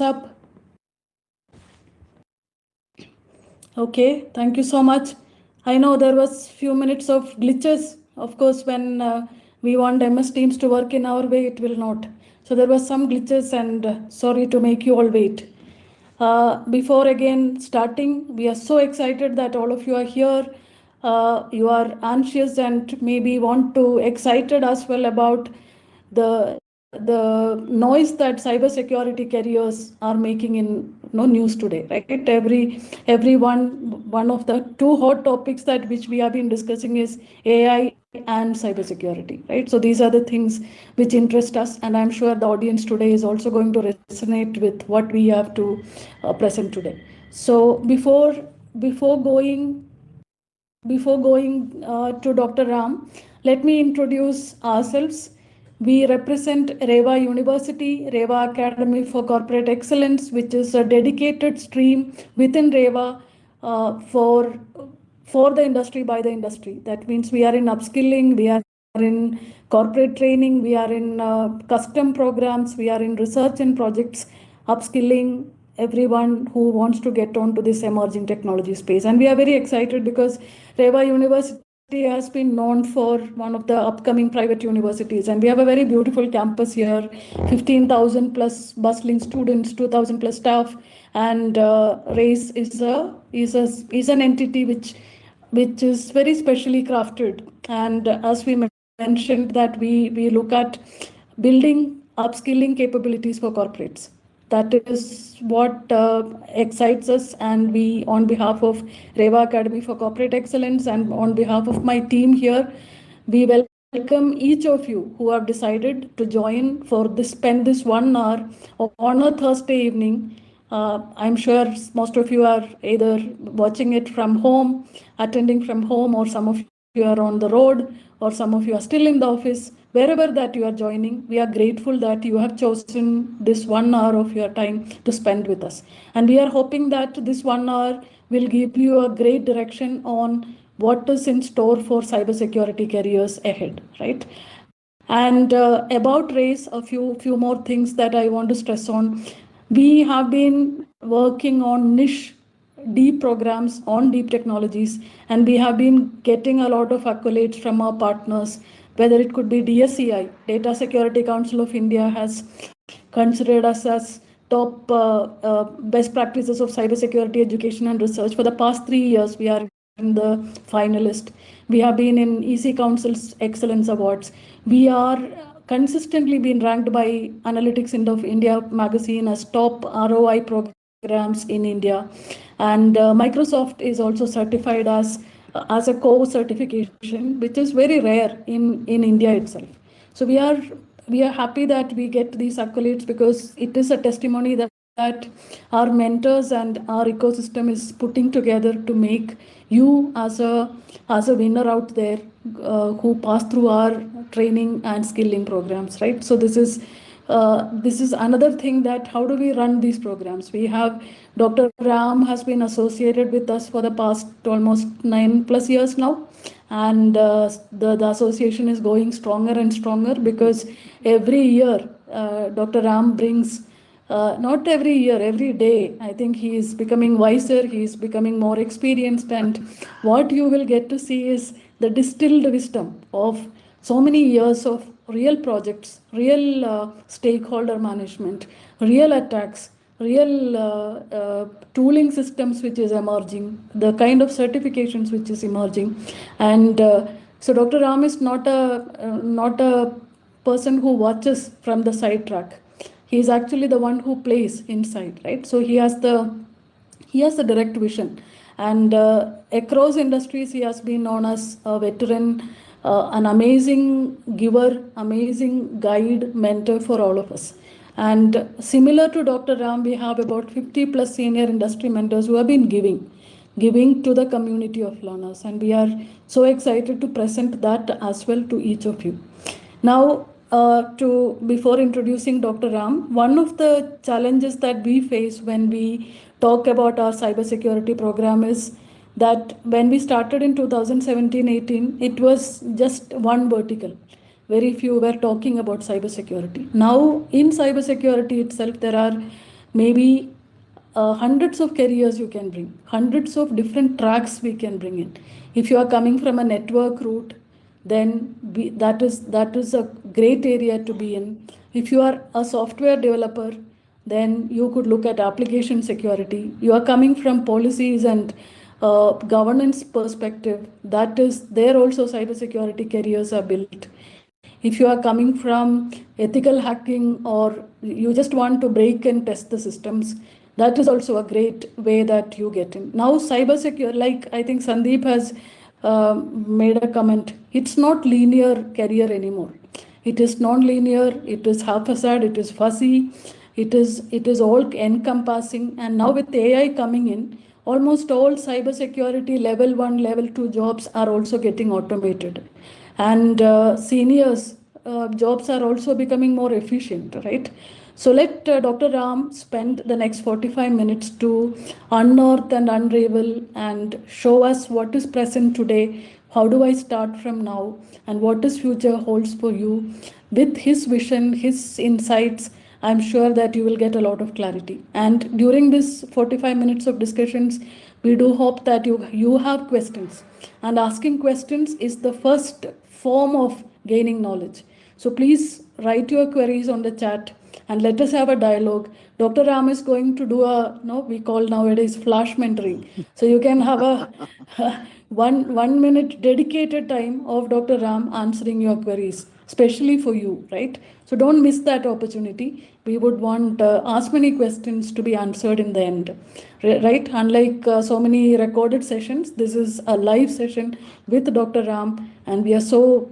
up? Okay, thank you so much. I know there was few minutes of glitches. Of course, when we want MS Teams to work in our way, it will not. So there was some glitches, and sorry to make you all wait. Before again starting, we are so excited that all of you are here. You are anxious and maybe want to excited as well about the noise that cybersecurity careers are making in news today, right? Every one of the two hot topics that which we have been discussing is AI and cybersecurity, right? So these are the things which interest us, and I'm sure the audience today is also going to resonate with what we have to present today. So before going to Dr. Ram, let me introduce ourselves. We represent REVA University, REVA Academy for Corporate Excellence, which is a dedicated stream within REVA for the industry, by the industry. That means we are in upskilling, we are in corporate training, we are in custom programs, we are in research and projects, upskilling everyone who wants to get on to this emerging technology space. And we are very excited because REVA University has been known for one of the upcoming private universities, and we have a very beautiful campus here, 15,000 plus bustling students, 2,000 plus staff, and RACE is an entity which is very specially crafted. And as we mentioned, that we look at building upskilling capabilities for corporates. That is what excites us, and we, on behalf of REVA Academy for Corporate Excellence and on behalf of my team here, we welcome each of you who have decided to join for this, spend this 1 hour on a Thursday evening. I'm sure most of you are either watching it from home, attending from home, or some of you are on the road, or some of you are still in the office. Wherever that you are joining, we are grateful that you have chosen this 1 hour of your time to spend with us. And we are hoping that this 1 hour will give you a great direction on what is in store for cybersecurity careers ahead, right? And about RACE, a few more things that I want to stress on. We have been working on niche deep programs on deep technologies, and we have been getting a lot of accolades from our partners, whether it could be DSCI, Data Security Council of India has considered us as top best practices of cybersecurity education and research. For the past 3 years, we are in the finalist. We have been in EC Council's Excellence Awards. We are consistently being ranked by Analytics India magazine as top ROI programs in India. And Microsoft is also certified as a core certification, which is very rare in India itself. So we are happy that we get these accolades, because it is a testimony that our mentors and our ecosystem is putting together to make you as a winner out there who pass through our training and skilling programs, right? So this is another thing, that how do we run these programs? We have Dr. Ram has been associated with us for the past almost 9+ years now, and the association is going stronger and stronger, because every year Dr. Ram brings, not every year, every day, I think he is becoming wiser, he is becoming more experienced, and what you will get to see is the distilled wisdom of so many years of real projects, real stakeholder management, real attacks, real tooling systems which is emerging, the kind of certifications which is emerging. And so Dr. Ram is not a person who watches from the side track. He is actually the one who plays inside, right? So he has the direct vision, and across industries he has been known as a veteran, an amazing giver, amazing guide, mentor for all of us. And similar to Dr. Ram, we have about 50+ senior industry mentors who have been giving to the community of learners, and we are so excited to present that as well to each of you. Now, before introducing Dr. Ram, one of the challenges that we face when we talk about our cybersecurity program is that when we started in 2017-18, it was just one vertical. Very few were talking about cybersecurity. Now, in cybersecurity itself, there are maybe hundreds of careers you can bring, hundreds of different tracks we can bring in. If you are coming from a network route, then that is a great area to be in. If you are a software developer, then you could look at application security. You are coming from policies and governance perspective. That is there also cybersecurity careers are built. If you are coming from ethical hacking or you just want to break and test the systems, that is also a great way that you get in. Now, cyber secure, like I think Sandeep has made a comment, it's not linear career anymore. It is non-linear, it is haphazard, it is fuzzy, it is all encompassing. And now with AI coming in, almost all cybersecurity level 1, level 2 jobs are also getting automated. And seniors jobs are also becoming more efficient, right? So let Dr. Ram spend the next 45 minutes to unearth and unravel and show us what is present today, how do I start from now, and what is future holds for you. With his vision, his insights, I'm sure that you will get a lot of clarity. And during this 45 minutes of discussions, we do hope that you have questions. And asking questions is the first form of gaining knowledge. So please write your queries on the chat and let us have a dialogue. Dr. Ram is going to do a, no, we call nowadays flash mentoring. So you can have a one minute dedicated time of Dr. Ram answering your queries, especially for you, right? So don't miss that opportunity. We would want as many questions to be answered in the end, right? Unlike so many recorded sessions, this is a live session with Dr. Ram, and we are so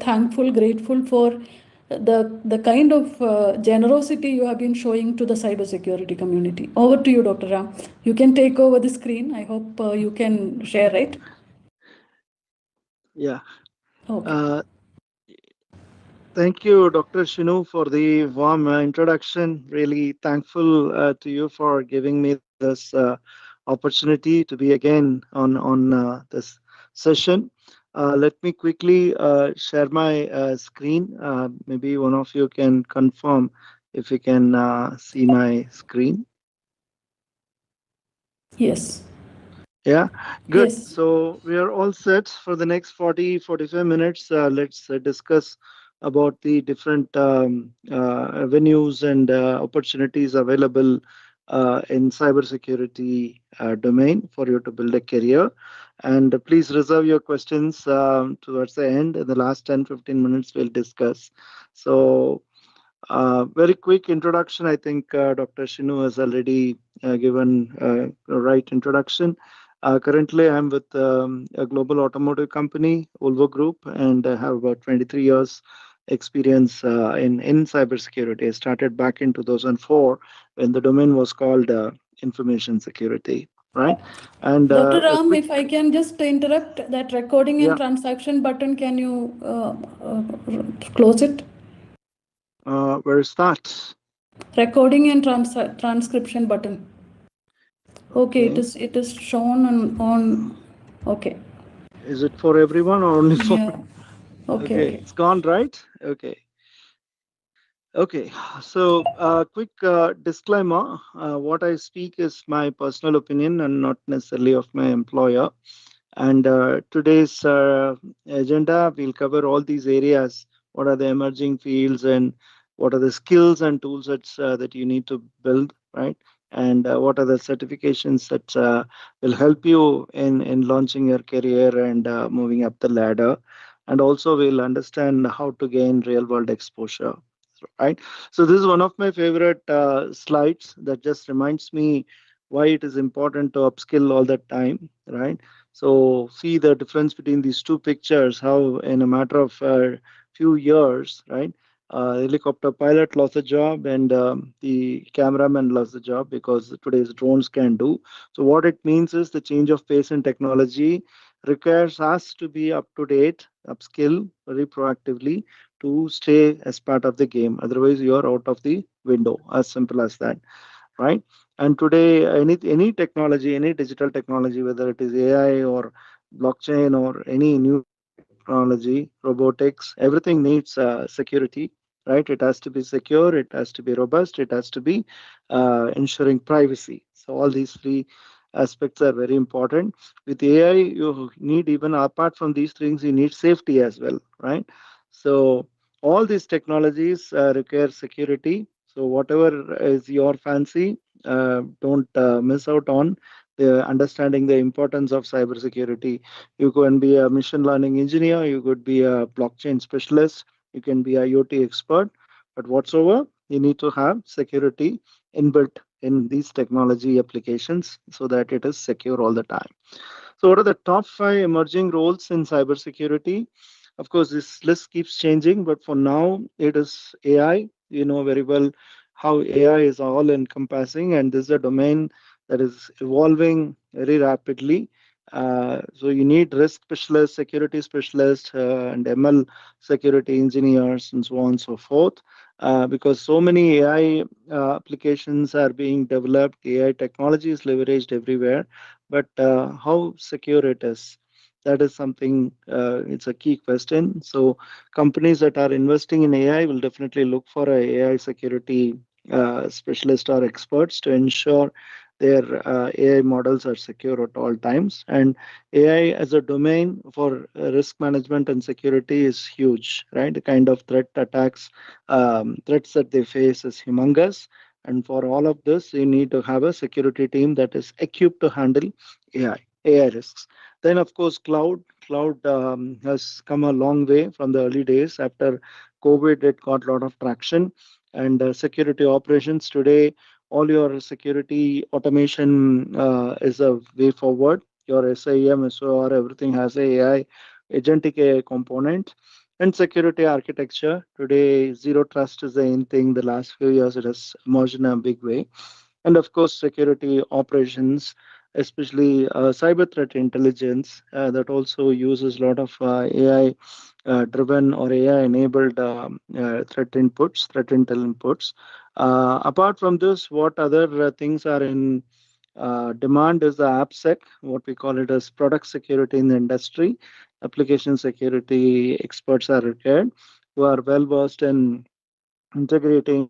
thankful, grateful for the kind of generosity you have been showing to the cybersecurity community. Over to you, Dr. Ram. You can take over the screen. I hope you can share, right? Yeah. Okay. Uh, Thank you, Dr. Shinu, for the warm introduction. Really thankful to you for giving me this opportunity to be again on this session. Let me quickly share my screen. Maybe one of you can confirm if you can see my screen. Yes. Yeah, good. Yes. So we are all set for the next 45 minutes. Let's discuss about the different avenues and opportunities available in cybersecurity domain for you to build a career. And please reserve your questions towards the end. In the last 10-15 minutes, we'll discuss. So very quick introduction. I think Dr. Shinu has already given a right introduction. Currently, I'm with a global automotive company, Volvo Group, and I have about 23 years experience in cybersecurity. I started back in 2004 when the domain was called information security, right? And Dr. a Ram, quick, if I can just interrupt that recording and yeah, transaction button, can you close it? where is that? Recording and transcription button. Okay, it Okay. is it is shown on okay. Is it for everyone or only for? Yeah. Okay, Okay, okay. it's gone, right? Okay. Okay, so quick disclaimer, what I speak is my personal opinion and not necessarily of my employer. And today's agenda, we'll cover all these areas. What are the emerging fields and what are the skills and tool sets that you need to build, right? And what are the certifications that will help you in launching your career and moving up the ladder. And also, we'll understand how to gain real world exposure, right? So this is one of my favorite slides that just reminds me why it is important to upskill all the time, right? So see the difference between these two pictures, how in a matter of a few years, right? Helicopter pilot lost a job and the cameraman lost a job because today's drones can do. So what it means is the change of pace in technology requires us to be up to date, upskill very proactively to stay as part of the game. Otherwise, you are out of the window. As simple as that, right? And today, any technology, any digital technology, whether it is AI or blockchain or any new technology, robotics, everything needs security. right? It has to be secure, it has to be robust, it has to be ensuring privacy. So all these three aspects are very important. With AI, you need, even apart from these things, you need safety as well, right? So all these technologies require security. So whatever is your fancy, don't miss out on the understanding the importance of cybersecurity. You can be a machine learning engineer, you could be a blockchain specialist, you can be a IoT expert, but whatsoever, you need to have security inbuilt in these technology applications so that it is secure all the time. So, what are the top five emerging roles in cybersecurity? Of course, this list keeps changing, but for now, it is AI. You know very well how AI is all encompassing, and this is a domain that is evolving very rapidly. So, you need risk specialists, security specialists, and ML security engineers, and so on and so forth. Because so many AI applications are being developed, AI technology is leveraged everywhere, but how secure it is, that is something, it's a key question. So companies that are investing in AI will definitely look for a AI security specialist or experts to ensure their AI models are secure at all times. And AI as a domain for risk management and security is huge, right? The kind of threats that they face is humongous. And for all of this, you need to have a security team that is equipped to handle AI risks. Then, of course, cloud has come a long way from the early days. After COVID, it got a lot of traction. And security operations today, all your security automation is a way forward. Your SIEM, SOR, everything has a AI, agentic AI component. And security architecture today, zero trust is the in thing. The last few years, it has emerged in a big way. And of course, security operations, especially cyber threat intelligence, that also uses a lot of AI driven or AI enabled threat inputs, threat intel inputs. Apart from this, what other things are in demand is the AppSec, what we call it as product security in the industry. Application security experts are required who are well versed in integrating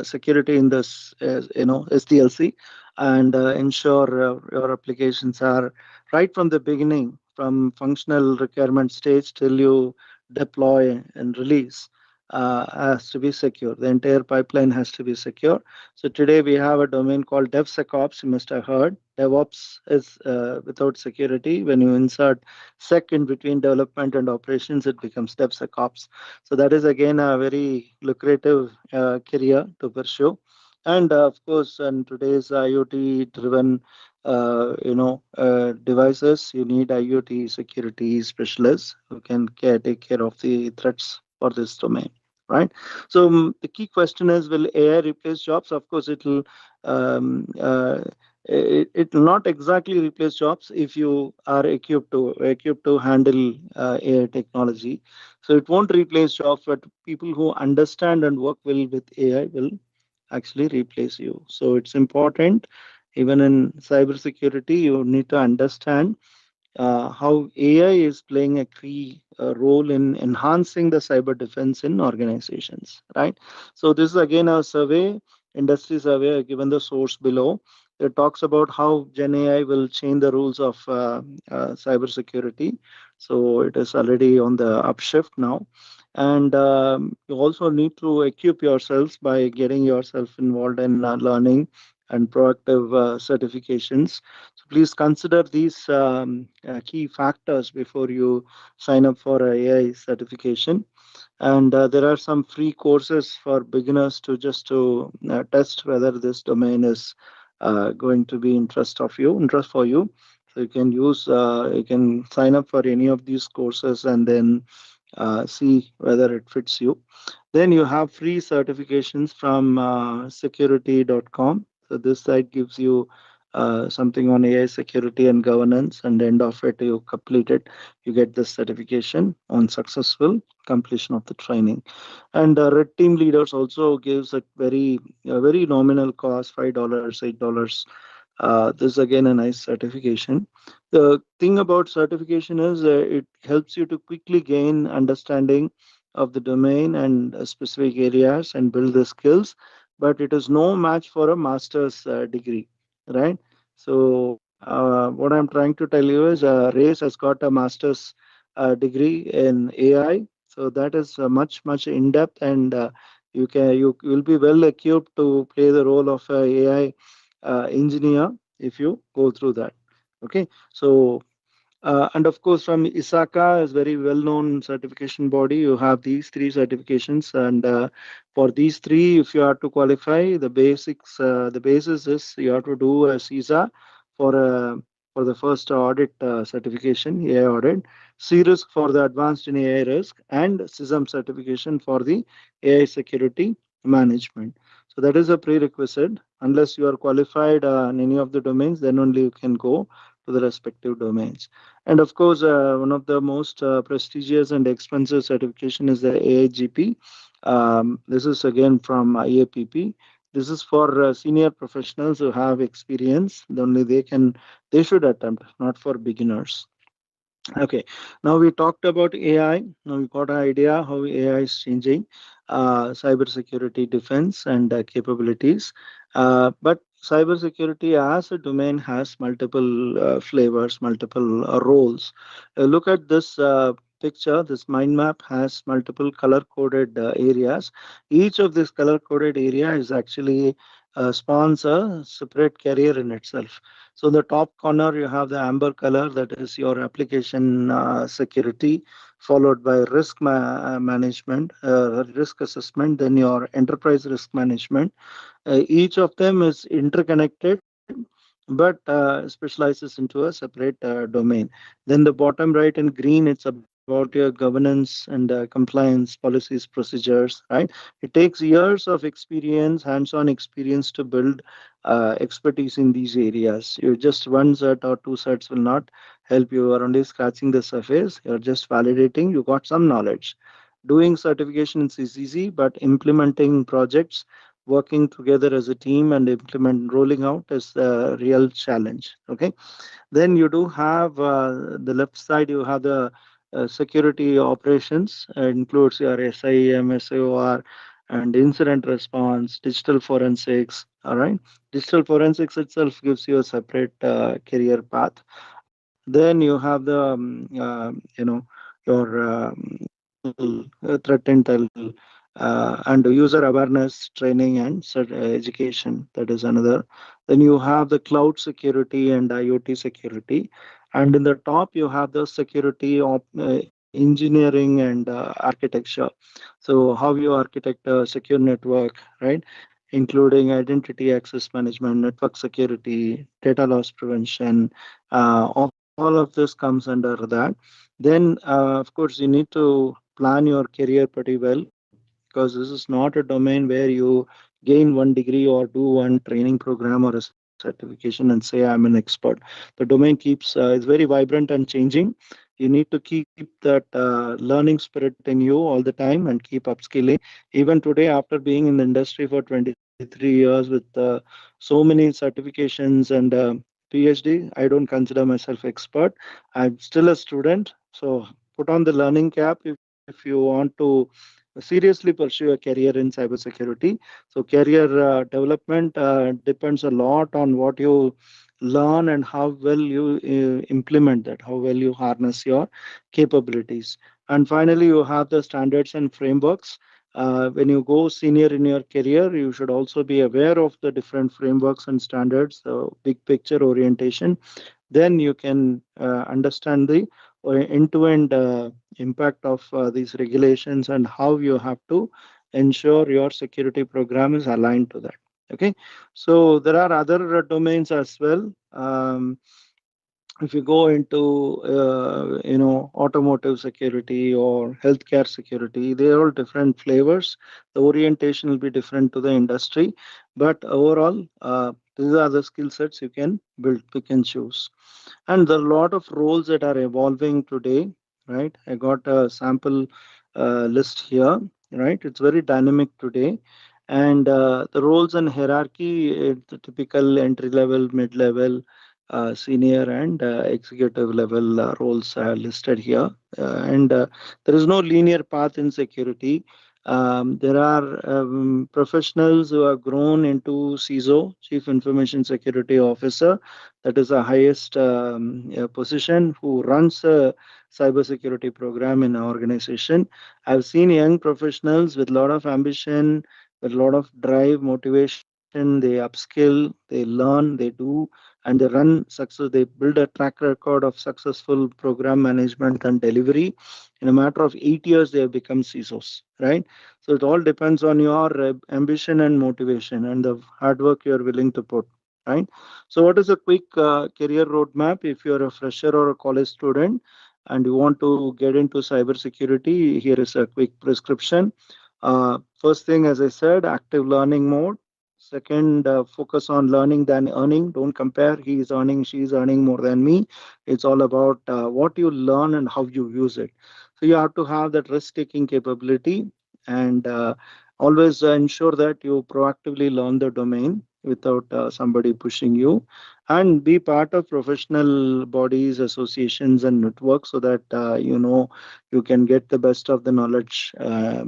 security in this, SDLC, and ensure your applications are right from the beginning, from functional requirement stage till you deploy and release. Has to be secure. The entire pipeline has to be secure. So today we have a domain called DevSecOps. You must have heard. DevOps is without security. When you insert sec in between development and operations, it becomes DevSecOps. So that is again a very lucrative career to pursue. And of course, in today's IoT-driven, devices, you need IoT security specialists who can take care of the threats for this domain, right? So the key question is, will AI replace jobs? Of course, um, uh, it will not exactly replace jobs if you are equipped to handle AI technology. So it won't replace jobs, but people who understand and work well with AI will actually replace you. So it's important, even in cybersecurity, you need to understand how AI is playing a key role in enhancing the cyber defense in organizations, right? So this is again a survey, industry survey, given the source below. It talks about how Gen AI will change the rules of cybersecurity. So it is already on the upshift now. And you also need to equip yourselves by getting yourself involved in learning and proactive certifications. So please consider these key factors before you sign up for a AI certification. And there are some free courses for beginners to just to test whether this domain is going to be interest for you. So you can sign up for any of these courses and then see whether it fits you. Then you have free certifications from security.com. So this site gives you something on AI security and governance, and end of it, you complete it, you get this certification on successful completion of the training. And Red Team Leaders also gives a very nominal cost, $5, $8. This is again a nice certification. The thing about certification is it helps you to quickly gain understanding of the domain and specific areas and build the skills, but it is no match for a master's degree, right? So what I'm trying to tell you is Race has got a master's degree in AI, so that is much in depth, and you will be well equipped to play the role of a AI engineer if you go through that. Okay, so and of course, from ISACA is very well-known certification body. You have these three certifications, and for these three, if you are to qualify, the basis is you have to do a CISA for for the first audit certification, AI audit, C-risk for the advanced in AI risk, and CISM certification for the AI security management. So that is a prerequisite. Unless you are qualified in any of the domains, then only you can go to the respective domains. And of course, one of the most prestigious and expensive certification is the AIGP. This is again from IAPP. This is for senior professionals who have experience. Only they should attempt, not for beginners. Okay, now we talked about AI. Now we got an idea how AI is changing cybersecurity defense and capabilities. But cybersecurity as a domain has multiple flavors, multiple roles. Look at this picture. This mind map has multiple color coded areas. Each of this color coded area is actually spawns a separate career in itself. So in the top corner, you have the amber color, that is your application security, followed by management, risk assessment, then your enterprise risk management. Each of them is interconnected, but specializes into a separate domain. Then the bottom right in green, it's about your governance and compliance policies, procedures, right? It takes years of experience, hands-on experience to build expertise in these areas. You just one cert or two certs will not help you. You are only scratching the surface. You're just validating. You got some knowledge. Doing certifications is easy, but implementing projects, working together as a team and implement rolling out is a real challenge. Okay, then you do have the left side, you have the security operations, includes your SIEM, SAOR, and incident response, digital forensics. All right, digital forensics itself gives you a separate career path. Then you have the your threat intel and user awareness training and education. That is another. Then you have the cloud security and IoT security, and in the top you have the security of engineering and architecture. So how you architect a secure network, right? Including identity access management, network security, data loss prevention, all of this comes under that. Then, of course, you need to plan your career pretty well, because this is not a domain where you gain one degree or do one training program or a certification and say I'm an expert. The domain keeps is very vibrant and changing. You need to keep that learning spirit in you all the time and keep upskilling. Even today, after being in the industry for 23 years with so many certifications and PhD, I don't consider myself expert. I'm still a student. So put on the learning cap if you want to seriously pursue a career in cybersecurity. So career development depends a lot on what you learn and how well you implement that, how well you harness your capabilities. And finally, you have the standards and frameworks. When you go senior in your career, you should also be aware of the different frameworks and standards, big picture orientation. Then you can understand the end-to-end impact of these regulations and how you have to ensure your security program is aligned to that. Okay, so there are other domains as well. If you go into automotive security or healthcare security, they are all different flavors. The orientation will be different to the industry, but overall, these are the skill sets you can build, pick and choose. And there are a lot of roles that are evolving today, right? I got a sample list here, right? It's very dynamic today. And the roles and hierarchy, the typical entry level, mid level, senior and executive level roles are listed here. And there is no linear path in security. There are professionals who have grown into CISO, Chief Information Security Officer. That is the highest position who runs a cybersecurity program in an organization. I've seen young professionals with a lot of ambition, with a lot of drive, motivation. They upskill, they learn, they do, and they run success. They build a track record of successful program management and delivery. In a matter of 8 years, they have become CISOs, right? So it all depends on your ambition and motivation and the hard work you are willing to put, right? So, what is a quick career roadmap if you're a fresher or a college student and you want to get into cybersecurity? Here is a quick prescription. First thing, as I said, active learning mode. Second, focus on learning than earning. Don't compare. He is earning, she is earning more than me. It's all about what you learn and how you use it. So you have to have that risk-taking capability and always ensure that you proactively learn the domain without somebody pushing you, and be part of professional bodies, associations, and networks so that you can get the best of the knowledge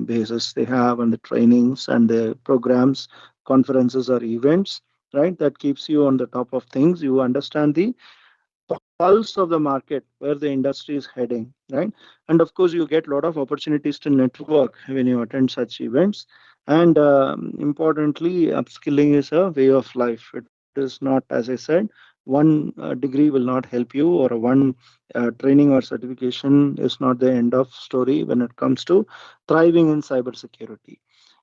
bases they have and the trainings and the programs, conferences or events, right? That keeps you on the top of things. You understand the pulse of the market, where the industry is heading, right? And of course, you get a lot of opportunities to network when you attend such events. And importantly, upskilling is a way of life. It is not, as I said, one degree will not help you, or a one training or certification is not the end of story when it comes to thriving in cybersecurity.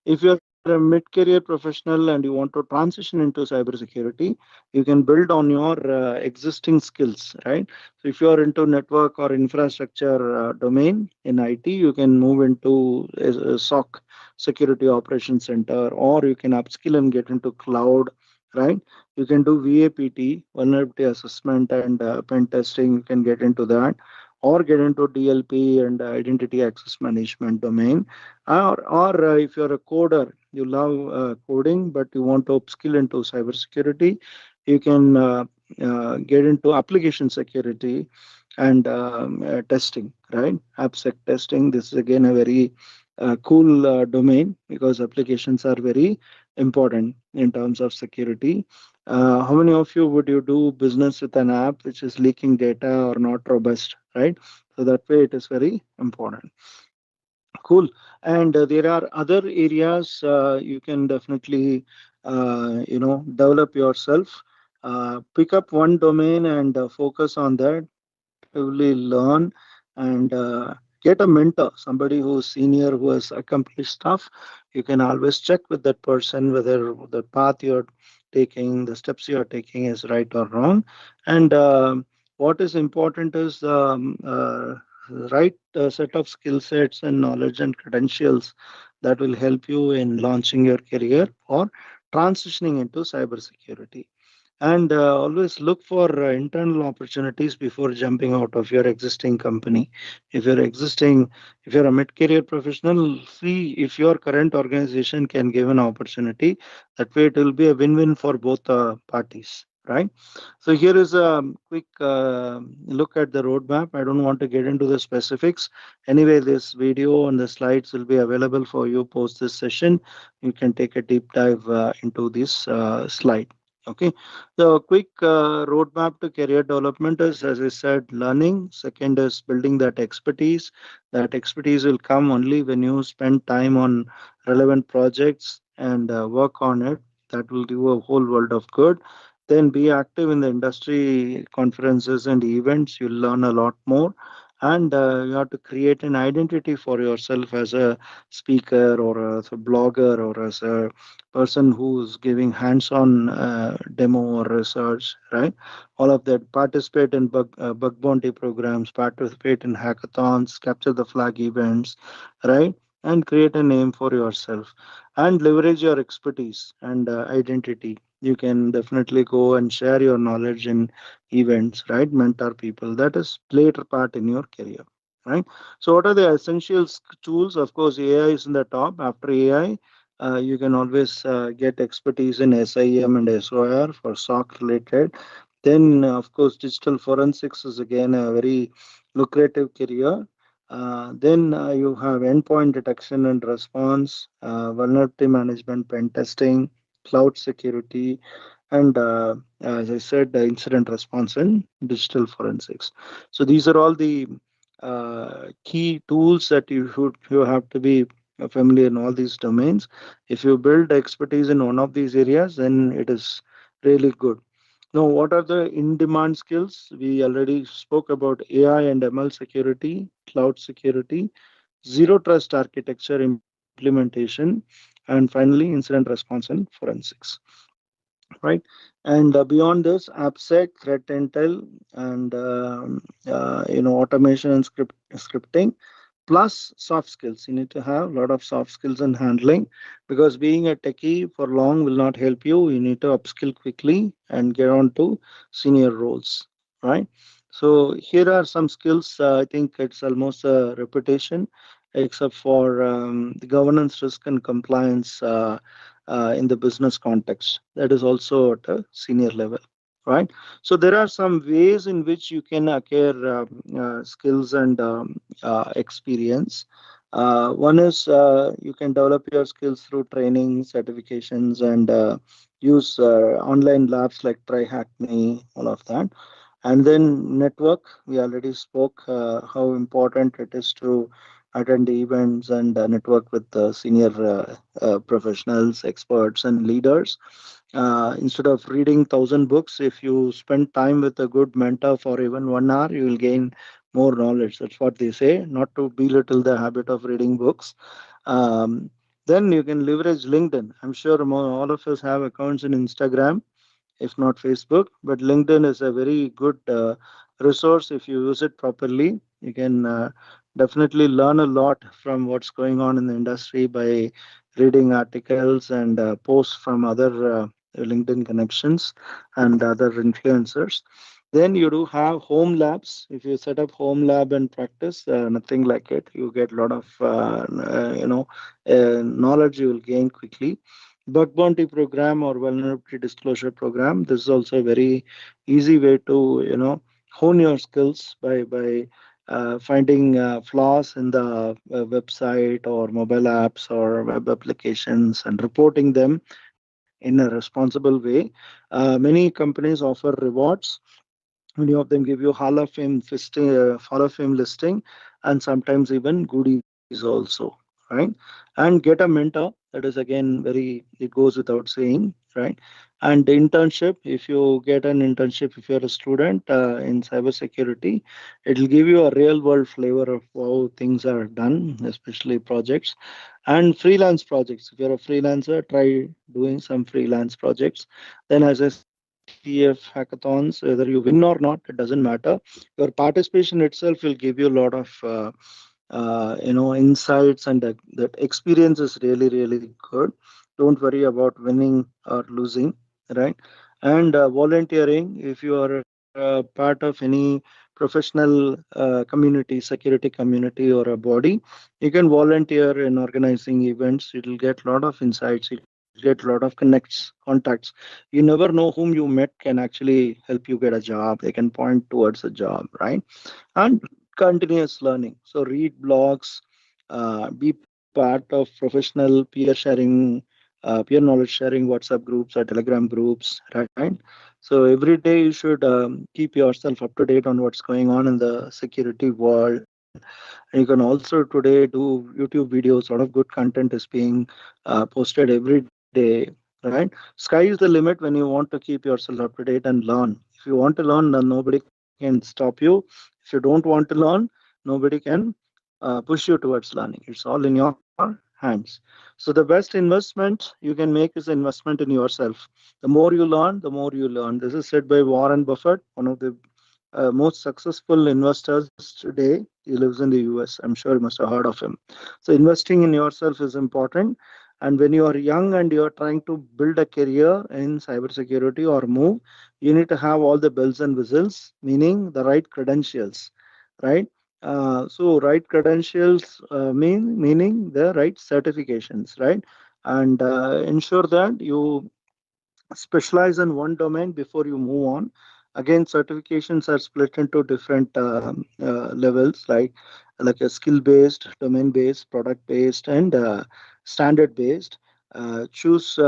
If you're a mid-career professional and you want to transition into cybersecurity, you can build on your existing skills, right? So if you are into network or infrastructure domain in IT, you can move into a SOC, Security Operations Center, or you can upskill and get into cloud, right? You can do VAPT, vulnerability assessment and pen testing. You can get into that, or get into DLP and identity access management domain. Or if you're a coder, you love coding, but you want to upskill into cybersecurity, you can get into application security and testing, right? AppSec testing. This is again a very cool domain because applications are very important in terms of security. How many of you would you do business with an app which is leaking data or not robust, right? So that way it is very important. Cool. And there are other areas you can definitely, develop yourself. Pick up one domain and focus on that. Proactively learn and get a mentor, somebody who's senior, who has accomplished stuff. You can always check with that person whether the path you're taking, the steps you're taking is right or wrong. And what is important is right set of skill sets and knowledge and credentials that will help you in launching your career or transitioning into cybersecurity. And always look for internal opportunities before jumping out of your existing company. If you're existing, if you're a mid-career professional, see if your current organization can give an opportunity. That way, it will be a win-win for both parties, right? So here is a quick look at the roadmap. I don't want to get into the specifics. Anyway, this video and the slides will be available for you post this session. You can take a deep dive into this slide. Okay, the quick roadmap to career development is, as I said, learning. Second is building that expertise. That expertise will come only when you spend time on relevant projects and work on it. That will do a whole world of good. Then be active in the industry conferences and events. You'll learn a lot more. And you have to create an identity for yourself as a speaker or as a blogger or as a person who's giving hands-on demo or research, right? All of that. Participate in bug bounty programs, participate in hackathons, capture the flag events, right? And create a name for yourself and leverage your expertise and identity. You can definitely go and share your knowledge in events, right? Mentor people. That is played a part in your career, right? So, what are the essential tools? Of course, AI is in the top. After AI, you can always get expertise in SIM and SOR for SOC related. Then, of course, digital forensics is again a very lucrative career. Then you have endpoint detection and response, vulnerability management, pen testing, cloud security, and as I said, incident response and digital forensics. So these are all the key tools that you have to be familiar in all these domains. If you build expertise in one of these areas, then it is really good. Now, what are the in-demand skills? We already spoke about AI and ML security, cloud security, zero trust architecture implementation, and finally incident response and forensics, right? And beyond this, AppSec, threat intel, and automation and scripting, plus soft skills. You need to have a lot of soft skills in handling, because being a techie for long will not help you. You need to upskill quickly and get on to senior roles, right? So here are some skills. I think it's almost a repetition, except for the governance, risk, and compliance in the business context. That is also at a senior level, right? So there are some ways in which you can acquire skills and experience. One is you can develop your skills through training, certifications, and use online labs like Try Hack Me, all of that. And then network, we already spoke how important it is to attend events and network with senior professionals, experts, and leaders. Instead of reading thousand books, if you spend time with a good mentor for even 1 hour, you will gain more knowledge. That's what they say, not to belittle the habit of reading books. Um, then you can leverage LinkedIn. I'm sure all of us have accounts in Instagram, if not Facebook. But LinkedIn is a very good resource if you use it properly. You can definitely learn a lot from what's going on in the industry by reading articles and posts from other LinkedIn connections and other influencers. Then you do have home labs. If you set up home lab and practice, nothing like it. You get a lot of knowledge you will gain quickly. Bug bounty program or vulnerability disclosure program. This is also a very easy way to hone your skills by finding flaws in the website or mobile apps or web applications and reporting them in a responsible way. Many companies offer rewards. Many of them give you Hall of Fame listing, and sometimes even goodies also, right? And get a mentor. That is again very. It goes without saying, right? And the internship. If you get an internship, if you're a student in cybersecurity, it will give you a real world flavor of how things are done, especially projects and freelance projects. If you're a freelancer, try doing some freelance projects. Then, as I said, TF hackathons, whether you win or not, it doesn't matter. Your participation itself will give you a lot of insights, and that experience is really really good. Don't worry about winning or losing, right? And volunteering, if you are part of any professional community, security community, or a body, you can volunteer in organizing events. You'll get a lot of insights, you'll get a lot of contacts. You never know whom you met can actually help you get a job. They can point towards a job, right? And continuous learning. So read blogs, be part of professional peer knowledge sharing WhatsApp groups or Telegram groups, right? So every day you should keep yourself up to date on what's going on in the security world. And you can also today do YouTube videos. A lot of good content is being posted every day, right? Sky is the limit when you want to keep yourself up to date and learn. If you want to learn, then nobody can stop you. If you don't want to learn, nobody can push you towards learning. It's all in your hands. So the best investment you can make is investment in yourself. The more you learn, the more you learn. This is said by Warren Buffett, one of the most successful investors today. He lives in the US. I'm sure you must have heard of him. So investing in yourself is important. And when you are young and you are trying to build a career in cybersecurity or move, you need to have all the bells and whistles, meaning the right credentials, right? So right credentials meaning the right certifications, right? And ensure that you specialize in one domain before you move on. Again, certifications are split into different levels, like a skill based, domain based, product based, and standard based. Choose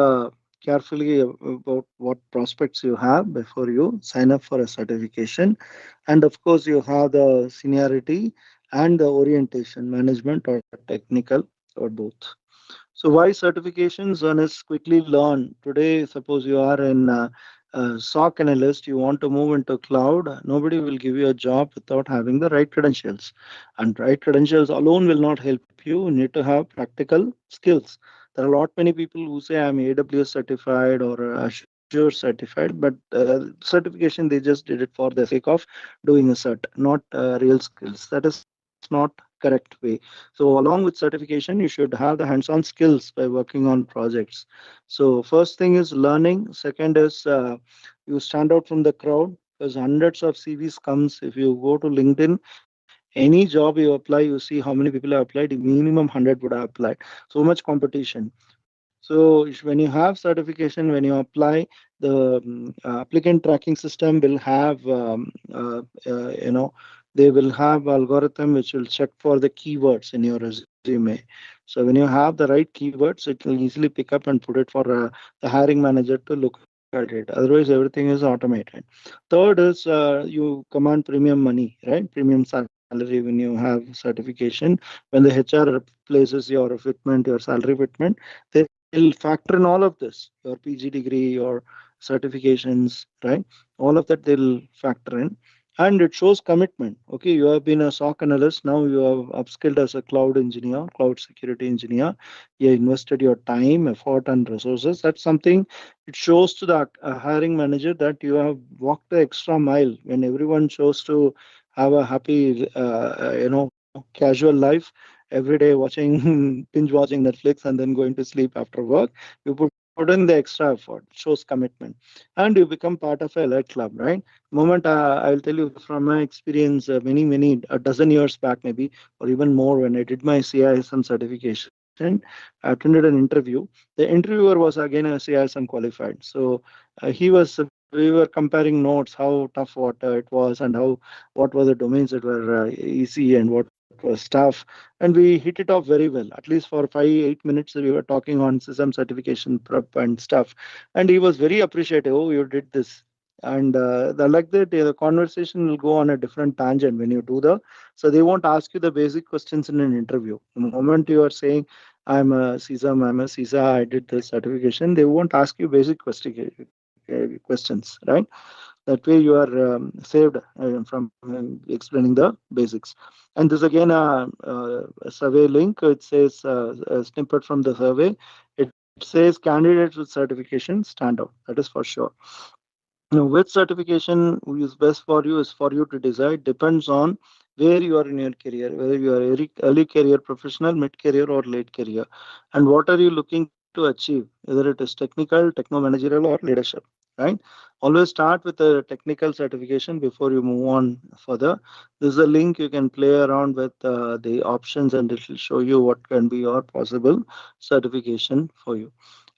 carefully about what prospects you have before you sign up for a certification. And of course, you have the seniority and the orientation, management or technical or both. So why certifications? One is quickly learn. Today, suppose you are in SOC analyst, you want to move into cloud. Nobody will give you a job without having the right credentials, and right credentials alone will not help you. You need to have practical skills. There are a lot many people who say I'm AWS certified or Azure certified, but certification they just did it for the sake of doing a cert, not real skills. That is not correct way. So along with certification, you should have the hands-on skills by working on projects. So first thing is learning. Second is you stand out from the crowd because hundreds of CVs comes. If you go to LinkedIn, any job you apply, you see how many people have applied. Minimum 100 would have applied. So much competition. So when you have certification, when you apply, the applicant tracking system will have, they will have algorithm which will check for the keywords in your resume. So when you have the right keywords, it will easily pick up and put it for the hiring manager to look at it. Otherwise, everything is automated. Third is you command premium money, right? Premium salary when you have certification. When the HR places your fitment, your salary fitment, they'll factor in all of this, your PG degree, your certifications, right? All of that they'll factor in. And it shows commitment. Okay, you have been a SOC analyst, now you have upskilled as a cloud engineer, cloud security engineer. You invested your time, effort, and resources. That's something it shows to the hiring manager that you have walked the extra mile when everyone chose to have a happy, casual life every day watching, binge watching Netflix and then going to sleep after work. You put in the extra effort, shows commitment, and you become part of a elite club, right? Moment I'll tell you from my experience, many a dozen years back, maybe, or even more, when I did my CISM certification, I attended an interview. The interviewer was again a CISM qualified, so we were comparing notes, how tough what it was, and how what were the domains that were easy and what was tough. And we hit it off very well. At least for 5 8 minutes, we were talking on system certification prep and stuff. And he was very appreciative. Oh, you did this. And like that, the conversation will go on a different tangent when you do the. So they won't ask you the basic questions in an interview. The moment you are saying, I'm a CISA, I did this certification, they won't ask you basic questions, right? That way you are saved from explaining the basics. And this again a survey link. It says a snippet from the survey. It says candidates with certification stand out. That is for sure. Now, which certification is best for you is for you to decide. Depends on where you are in your career, whether you are early career professional, mid career, or late career, and what are you looking to achieve, whether it is technical, techno managerial, or leadership. Right? Always start with a technical certification before you move on further. This is a link you can play around with the options, and it will show you what can be your possible certification for you.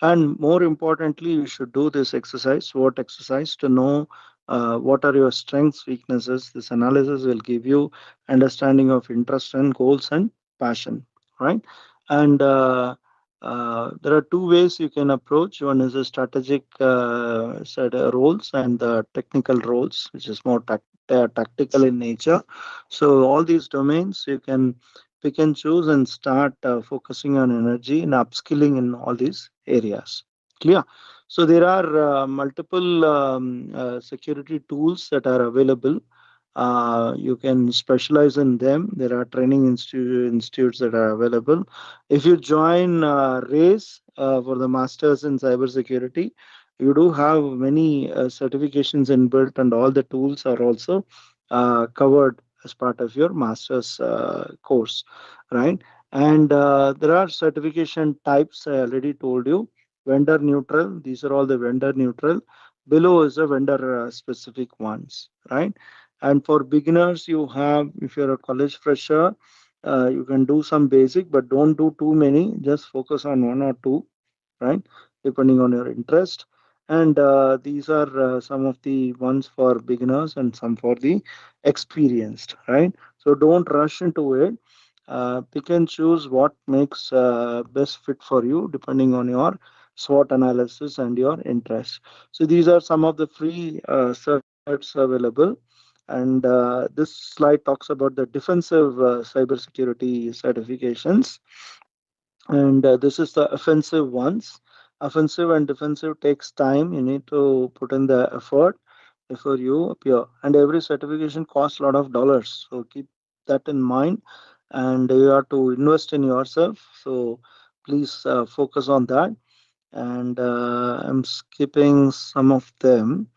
And more importantly, you should do this exercise, SWOT exercise, to know what are your strengths, weaknesses. This analysis will give you understanding of interest and goals and passion, right? And there are two ways you can approach. One is the strategic roles and the technical roles, which is more tactical in nature. So all these domains you can pick and choose and start focusing on energy and upskilling in all these areas. Clear? So there are multiple security tools that are available. You can specialize in them. There are training institutes that are available. If you join RACE for the masters in cybersecurity, you do have many certifications inbuilt, and all the tools are also covered as part of your master's course, right? And there are certification types. I already told you. Vendor neutral. These are all the vendor neutral. Below is the vendor specific ones, right? And for beginners, you have, if you're a college fresher, you can do some basic, but don't do too many. Just focus on one or two, right? Depending on your interest. And these are some of the ones for beginners and some for the experienced, right? So don't rush into it. Pick and choose what makes best fit for you depending on your SWOT analysis and your interest. So these are some of the free certs available. And this slide talks about the defensive cybersecurity certifications, and this is the offensive ones. Offensive and defensive takes time. You need to put in the effort before you appear, and every certification costs a lot of dollars, so keep that in mind. And you have to invest in yourself, so please focus on that. And I'm skipping some of them.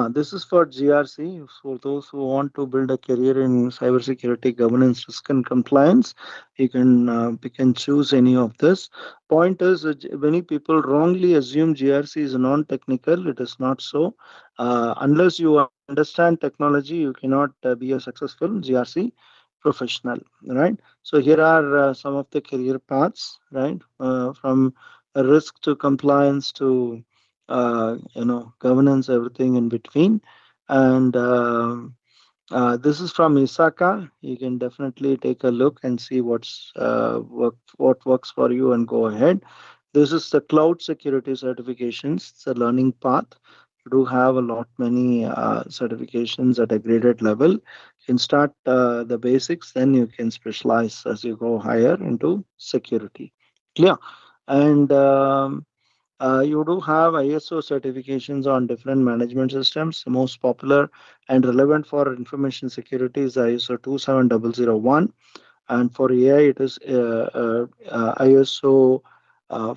This is for GRC, for those who want to build a career in cybersecurity governance, risk, and compliance. You can choose any of this. Point is, many people wrongly assume GRC is non-technical. It is not so. Unless you understand technology, you cannot be a successful GRC professional, right? So here are some of the career paths, right? From risk to compliance to governance, everything in between. And this is from Isaka. You can definitely take a look and see what works for you and go ahead. This is the cloud security certifications. It's a learning path. You do have a lot many certifications at a graded level. You can start the basics, then you can specialize as you go higher into security. Clear? And you do have ISO certifications on different management systems. The most popular and relevant for information security is ISO 27001, and for AI it is ISO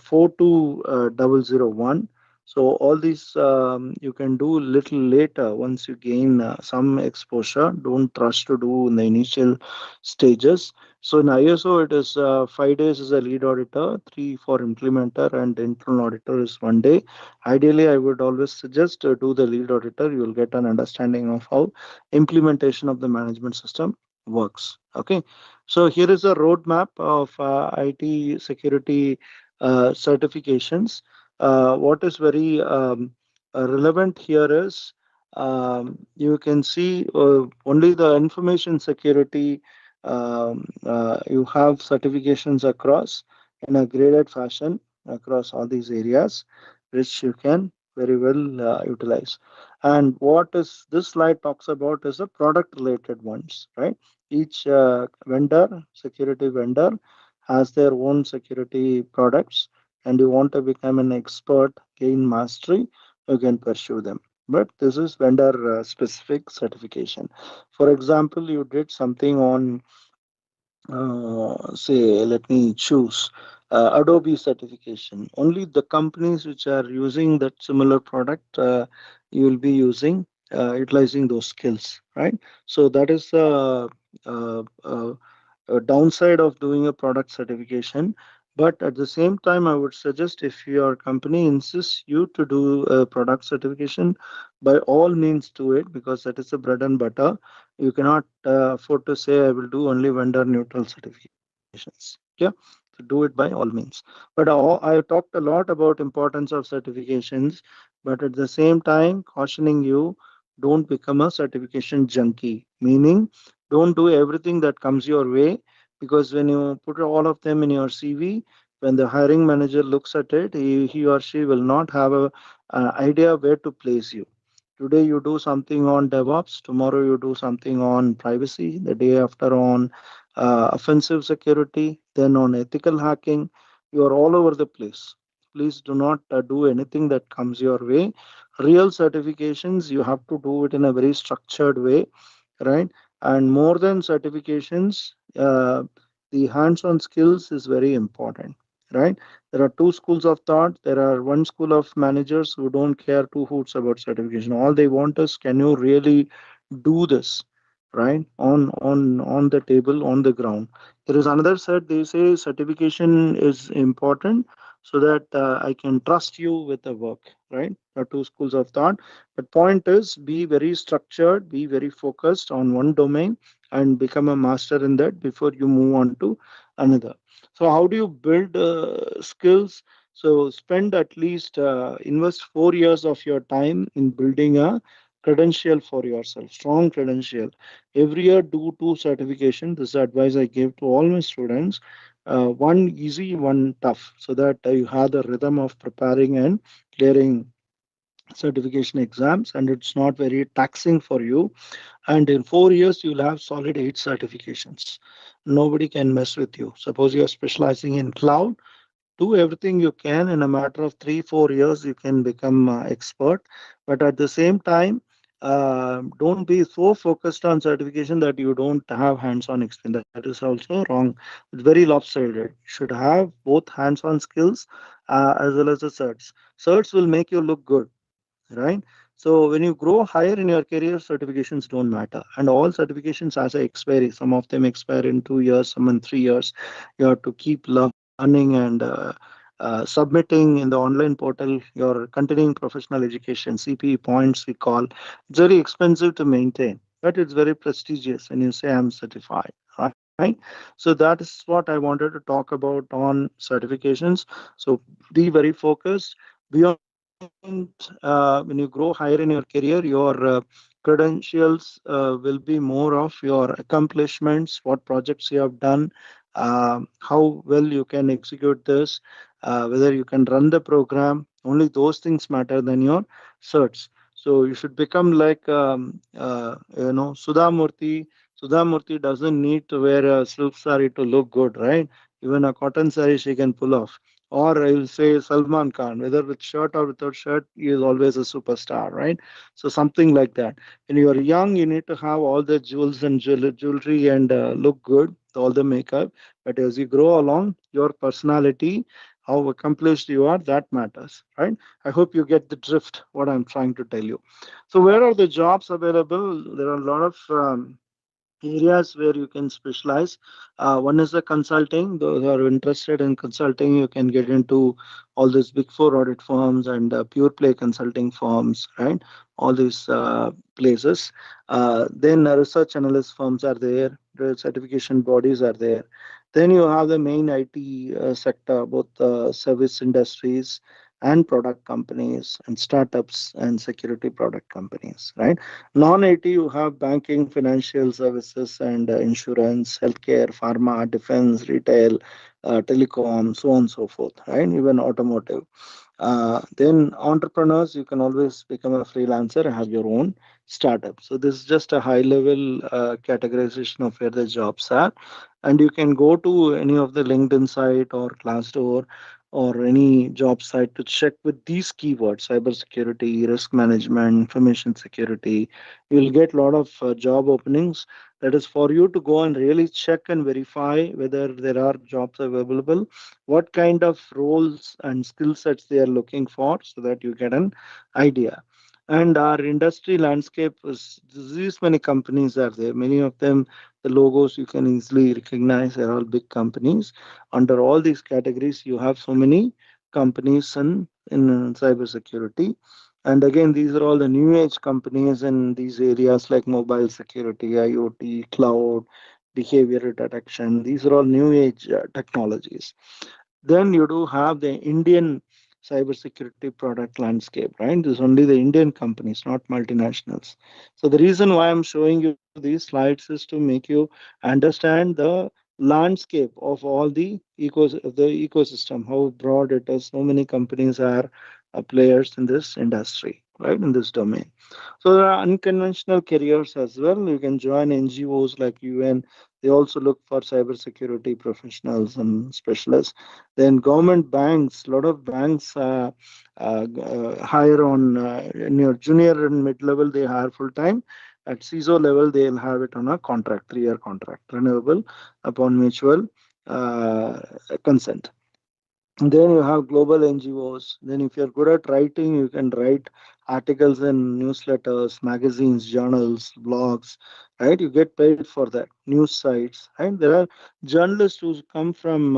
42001. So all these you can do little later once you gain some exposure. Don't rush to do in the initial stages. So in ISO it is 5 days as a lead auditor, three for implementer, and internal auditor is 1 day. Ideally, I would always suggest do the lead auditor. You will get an understanding of how implementation of the management system works. Okay, so here is a roadmap of IT security certifications. What is very relevant here is you can see only the information security. You have certifications across in a graded fashion across all these areas, which you can very well utilize. And what is this slide talks about is the product related ones, right? Each vendor, security vendor, has their own security products, and you want to become an expert, gain mastery, you can pursue them. But this is vendor specific certification. For example, you did something on say, let me choose Adobe certification. Only the companies which are using that similar product, you will be utilizing those skills, right? So that is a downside of doing a product certification. But at the same time, I would suggest if your company insists you to do a product certification, by all means do it, because that is the bread and butter. You cannot afford to say I will do only vendor neutral certifications. Yeah, so do it by all means. But I talked a lot about importance of certifications, but at the same time, cautioning you, don't become a certification junkie. Meaning, don't do everything that comes your way, because when you put all of them in your CV, when the hiring manager looks at it, he or she will not have a idea where to place you. Today you do something on DevOps, tomorrow you do something on privacy, the day after on offensive security, then on ethical hacking. You are all over the place. Please do not do anything that comes your way. Real certifications, you have to do it in a very structured way, right? And more than certifications, the hands-on skills is very important, right? There are two schools of thought. There are one school of managers who don't care two hoots about certification. All they want is, can you really do this, right? On the table, on the ground. There is another set. They say certification is important so that I can trust you with the work, right? There are two schools of thought. But point is, be very structured, be very focused on one domain, and become a master in that before you move on to another. So how do you build skills? So spend at least invest 4 years of your time in building a credential for yourself, strong credential. Every year, do two certification. This is the advice I give to all my students. One easy, one tough, so that you have the rhythm of preparing and clearing certification exams, and it's not very taxing for you. And in 4 years, you'll have solid 8 certifications. Nobody can mess with you. Suppose you're specializing in cloud, do everything you can. In a matter of 3 4 years you can become expert. But at the same time, don't be so focused on certification that you don't have hands-on experience. That is also wrong. It's very lopsided. You should have both hands-on skills as well as the certs will make you look good, right? So when you grow higher in your career, certifications don't matter, and all certifications has a expiry. Some of them expire in 2 years, some in 3 years. You have to keep learning and submitting in the online portal your continuing professional education, CPE points we call. It's very expensive to maintain, but it's very prestigious when you say I'm certified, right? So that is what I wanted to talk about on certifications. So be very focused. Beyond when you grow higher in your career, your credentials will be more of your accomplishments, what projects you have done, how well you can execute this, whether you can run the program. Only those things matter than your certs. So you should become like Sudha Murthy. Sudha Murthy doesn't need to wear a silk sari to look good, right? Even a cotton sari she can pull off. Or I will say Salman Khan, whether with shirt or without shirt, he is always a superstar, right? So something like that. When you are young, you need to have all the jewels and jewelry and look good, all the makeup. But as you grow along, your personality, how accomplished you are, that matters, right? I hope you get the drift what I'm trying to tell you. So where are the jobs available? There are a lot of areas where you can specialize. One is the consulting. Those who are interested in consulting, you can get into all these big four audit firms and pure play consulting firms, right? All these places. Then research analyst firms are there. The certification bodies are there. Then you have the main IT sector, both service industries and product companies and startups and security product companies, right? Non-IT, you have banking, financial services, and insurance, healthcare, pharma, defense, retail, telecom, so on and so forth, right? Even automotive. Then entrepreneurs, you can always become a freelancer and have your own startup. So this is just a high level categorization of where the jobs are. And you can go to any of the LinkedIn site or Glassdoor or any job site to check with these keywords: cybersecurity, risk management, information security. You'll get a lot of job openings. That is for you to go and really check and verify whether there are jobs available, what kind of roles and skill sets they are looking for, so that you get an idea. And our industry landscape is, these many companies are there. Many of them, the logos you can easily recognize, are all big companies. Under all these categories, you have so many companies in cybersecurity. And again, these are all the new age companies in these areas like mobile security, IoT, cloud, behavior detection. These are all new age technologies. Then you do have the Indian cybersecurity product landscape, right? This is only the Indian companies, not multinationals. So the reason why I'm showing you these slides is to make you understand the landscape of all the ecosystem, how broad it is. So many companies are players in this industry, right? In this domain. So there are unconventional careers as well. You can join NGOs like UN. They also look for cybersecurity professionals and specialists. Then government banks, a lot of banks hire on in your junior and mid level, they hire full time. At CISO level, they'll have it on a contract, 3 year contract, renewable upon mutual uh, consent. Then you have global NGOs. Then, if you're good at writing, you can write articles in newsletters, magazines, journals, blogs, right? You get paid for that. News sites, right? There are journalists who come from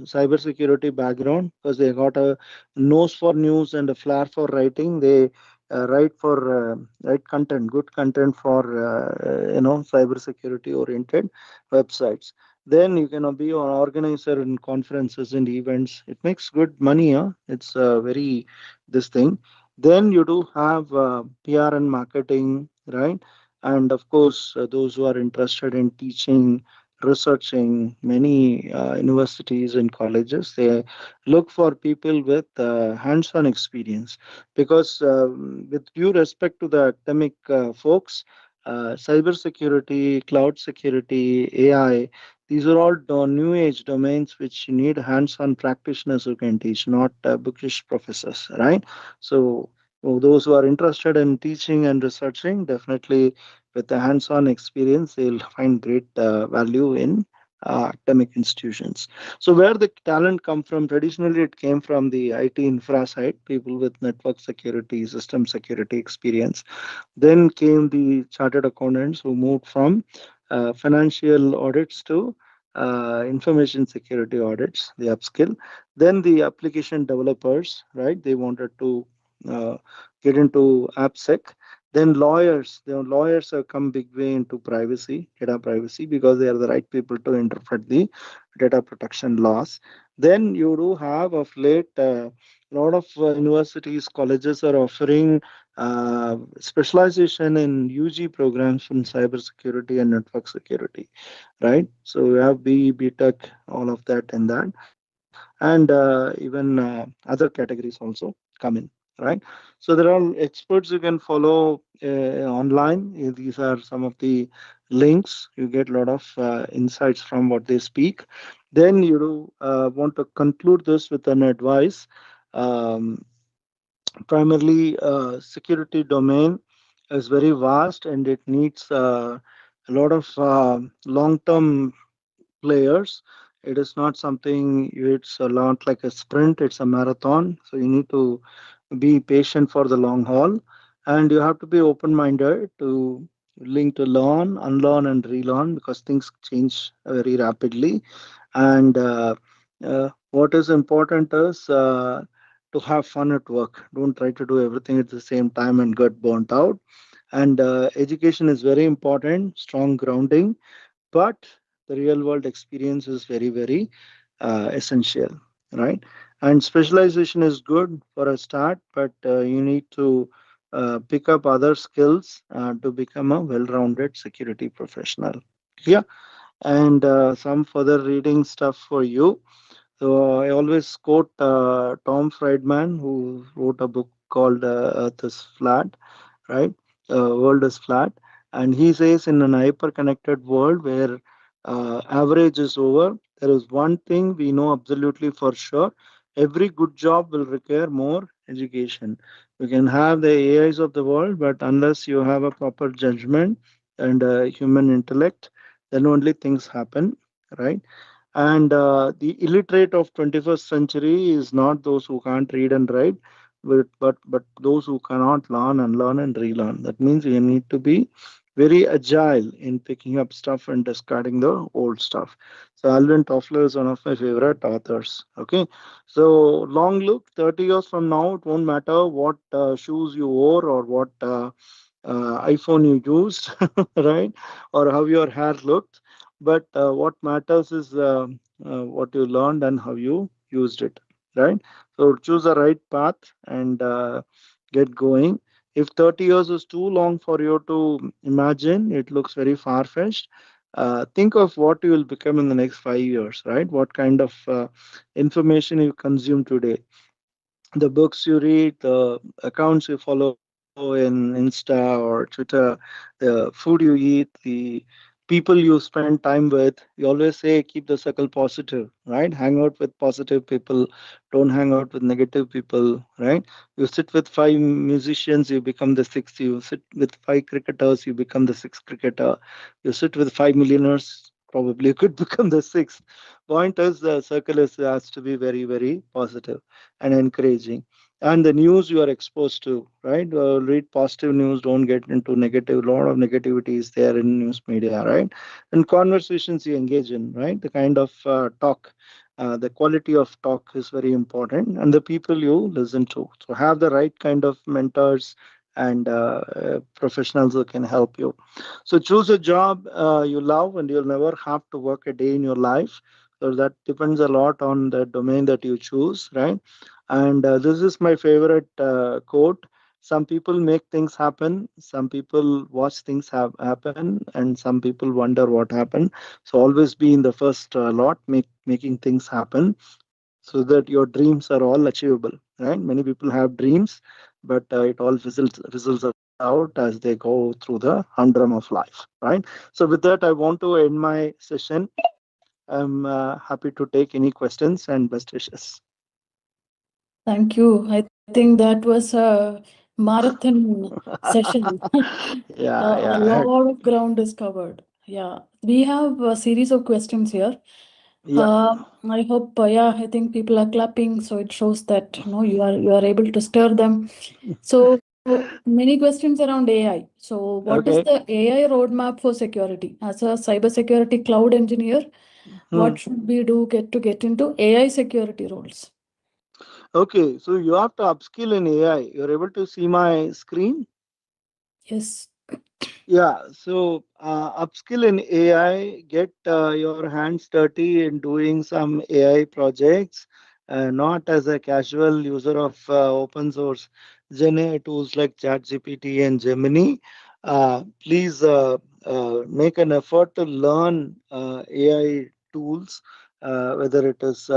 cybersecurity background because they got a nose for news and a flair for writing. They write content, good content for cybersecurity oriented websites. Then you can be an organizer in conferences and events. It makes good money. Huh? It's very this thing. Then you do have PR and marketing, right? And of course, those who are interested in teaching, researching, many universities and colleges, they look for people with hands-on experience. Because with due respect to the academic folks, cybersecurity, cloud security, AI, these are all new age domains which you need hands-on practitioners who can teach, not bookish professors, right? So those who are interested in teaching and researching, definitely with the hands-on experience, they'll find great value in academic institutions. So where the talent come from? Traditionally, it came from the IT infra side, people with network security, system security experience. Then came the chartered accountants who moved from financial audits to information security audits, the upskill. Then the application developers, right? They wanted to uh, get into AppSec. Then lawyers, the lawyers have come big way into privacy, data privacy, because they are the right people to interpret the data protection laws. Then you do have of late a lot of universities, colleges are offering specialization in UG programs in cybersecurity and network security, right? So we have BE, Tech, all of that in that, and even other categories also come in, right? So there are experts you can follow online. These are some of the links. You get a lot of insights from what they speak. Then you do want to conclude this with an advice. Um, Primarily, security domain is very vast and it needs a lot of long-term players. It is not something, it's a lot like a sprint, it's a marathon. So you need to be patient for the long haul and you have to be open minded to link to learn, unlearn, and relearn because things change very rapidly. And what is important is to have fun at work. Don't try to do everything at the same time and get burnt out. And education is very important, strong grounding, but the real world experience is very, very essential, right? And specialization is good for a start, but you need to pick up other skills to become a well rounded security professional. Yeah. And some further reading stuff for you. So I always quote Tom Friedman, who wrote a book called Earth is Flat, right? World is flat. And he says in an hyper-connected world where average is over, there is one thing we know absolutely for sure. Every good job will require more education. You can have the AIs of the world, but unless you have a proper judgment and human intellect, then only things happen, right? And the illiterate of 21st century is not those who can't read and write, but those who cannot learn and learn and relearn. That means you need to be very agile in picking up stuff and discarding the old stuff. So Alvin Toffler is one of my favorite authors. Okay, so long look, 30 years from now, it won't matter what shoes you wore or what iPhone you used, right? Or how your hair looked. But what matters is what you learned and how you used it, right? So choose the right path and get going. If 30 years is too long for you to imagine, it looks very far fetched. Think of what you will become in the next 5 years, right? What kind of information you consume today, the books you read, the accounts you follow in Insta or Twitter, the food you eat, the people you spend time with. We always say keep the circle positive, right? Hang out with positive people, don't hang out with negative people, right? You sit with five musicians, you become the sixth. You sit with five cricketers, you become the sixth cricketer. You sit with five millionaires, probably you could become the sixth. Point is the circle is has to be very, very positive and encouraging. And the news you are exposed to, right? Read positive news, don't get into negative. A lot of negativity is there in news media, right? And conversations you engage in, right? The kind of talk, the quality of talk is very important, and the people you listen to. So have the right kind of mentors and professionals who can help you. So choose a job you love, and you'll never have to work a day in your life. So that depends a lot on the domain that you choose, right? And this is my favorite quote. Some people make things happen, some people watch things happen, and some people wonder what happened. So always be in the first lot, making things happen, so that your dreams are all achievable, right? Many people have dreams, but it all fizzles out as they go through the humdrum of life, right? So with that, I want to end my session. I'm happy to take any questions, and best wishes. Thank you. I think that was a marathon session. Yeah, A yeah, lot of ground is covered. Yeah, we have a series of questions here. yeah. I hope, yeah, I think people are clapping, so it shows that you are able to stir them. So many questions around AI. So what is the Okay. AI roadmap for security? As a cybersecurity cloud engineer, Hmm. what should we do get into AI security roles? Okay, so you have to upskill in AI. You're able to see my screen? Yes. Yeah, so upskill in AI, get your hands dirty in doing some AI projects, not as a casual user of open source Gen AI tools like ChatGPT and Gemini. Please make an effort to learn AI tools, whether it is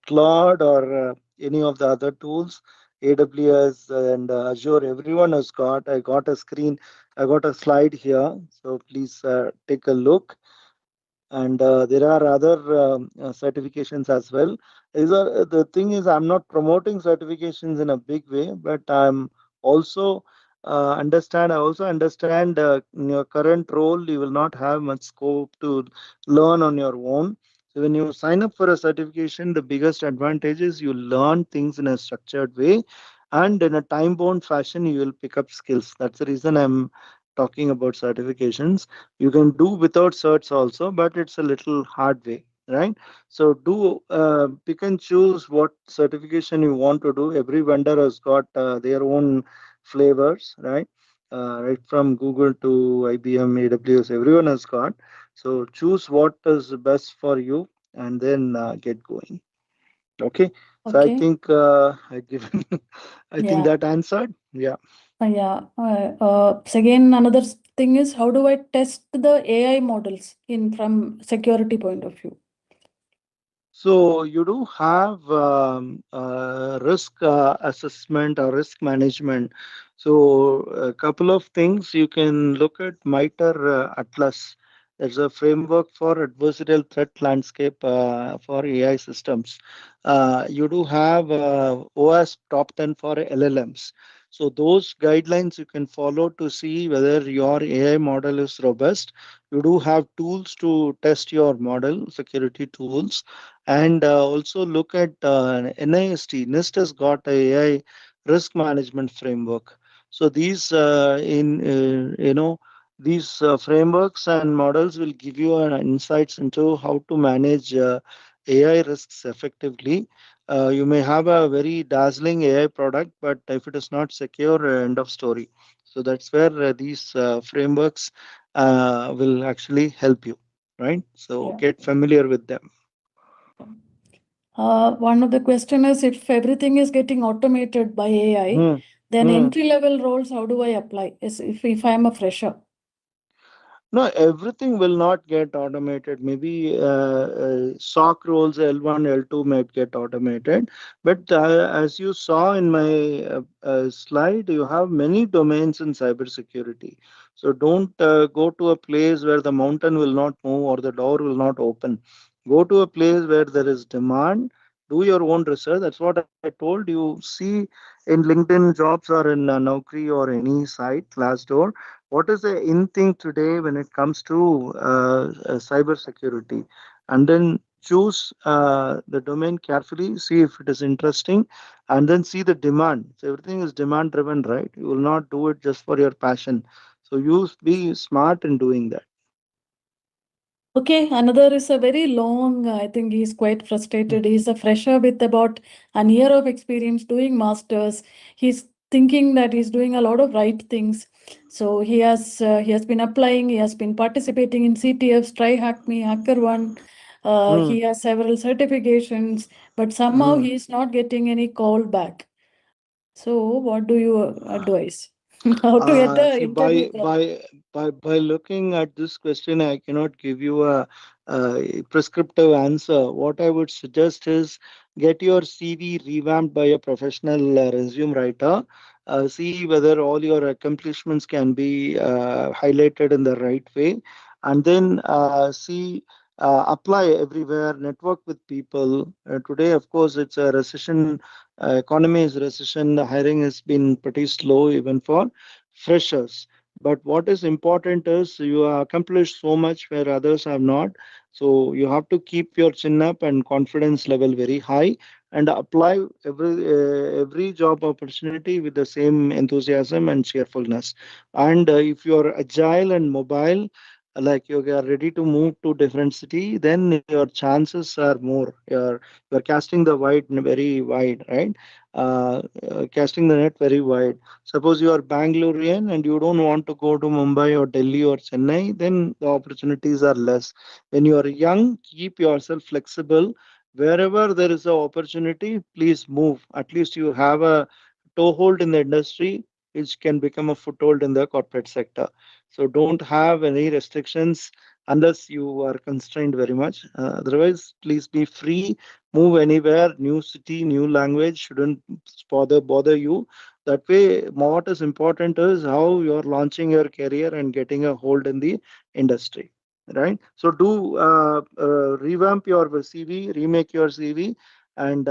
Claude or any of the other tools, AWS and Azure. Everyone has got. I got a screen. I got a slide here, so please take a look. And there are other certifications as well. The thing is, I'm not promoting certifications in a big way, but I'm also understand. I also understand in your current role, you will not have much scope to learn on your own. So when you sign up for a certification, the biggest advantage is you learn things in a structured way, and in a time-bound fashion, you will pick up skills. That's the reason I'm talking about certifications. You can do without certs also, but it's a little hard way, right? So do pick and choose what certification you want to do. Every vendor has got their own flavors, right? Right from Google to IBM, AWS, everyone has got. So choose what is best for you, and then get going. Okay. So I Okay. think I given I think Yeah. that answered. Yeah. Yeah. So again, another thing is, how do I test the AI models in from security point of view? So you do have risk assessment or risk management. So a couple of things you can look at MITRE Atlas. There's a framework for adversarial threat landscape for AI systems. You do have OS top 10 for LLMs. So those guidelines you can follow to see whether your AI model is robust. You do have tools to test your model, security tools, and also look at NIST. NIST has got a AI risk management framework. So these these frameworks and models will give you an insights into how to manage AI risks effectively. You may have a very dazzling AI product, but if it is not secure, end of story. So that's where these frameworks will actually help you, right? So Yeah. get familiar with them. One of the question is, if everything is getting automated by AI, Hmm. then Hmm. entry level roles, how do I apply? Is if I am a fresher. No, everything will not get automated. Maybe SOC roles L1, L2 might get automated. But as you saw in my slide, you have many domains in cybersecurity. So don't go to a place where the mountain will not move or the door will not open. Go to a place where there is demand. Do your own research. That's what I told you. See in LinkedIn jobs or in Naukri or any site, Glassdoor, what is the in thing today when it comes to cyber security, and then choose the domain carefully, see if it is interesting, and then see the demand. So everything is demand driven, right? You will not do it just for your passion. So you be smart in doing that. Okay, another is a very long, I think he's quite frustrated. He's a fresher with about an year of experience doing masters. He's thinking that he's doing a lot of right things. So he has been applying, he has been participating in CTFs, Try Hack Me, Hacker One. Hmm. He has several certifications, but somehow Hmm. he is not getting any call back. So what do you advise? How to get the See, interview call? by looking at this question, I cannot give you a prescriptive answer. What I would suggest is get your CV revamped by a professional resume writer. See whether all your accomplishments can be highlighted in the right way, and then see. Apply everywhere, network with people. Today, of course, it's a recession, economy is recession, the hiring has been pretty slow even for freshers. But what is important is you have accomplished so much where others have not. So you have to keep your chin up and confidence level very high and apply every job opportunity with the same enthusiasm and cheerfulness. And if you are agile and mobile, like you are ready to move to different city, then your chances are more. You're casting the wide very wide, right? Casting the net very wide. Suppose you are Bangalorean and you don't want to go to Mumbai or Delhi or Chennai, then the opportunities are less. When you are young, keep yourself flexible. Wherever there is an opportunity, please move. At least you have a toehold in the industry, which can become a foothold in the corporate sector. So don't have any restrictions unless you are constrained very much. Otherwise, please be free, move anywhere, new city, new language shouldn't bother you. That way, what is important is how you're launching your career and getting a hold in the industry, right? So do revamp your CV, remake your CV, and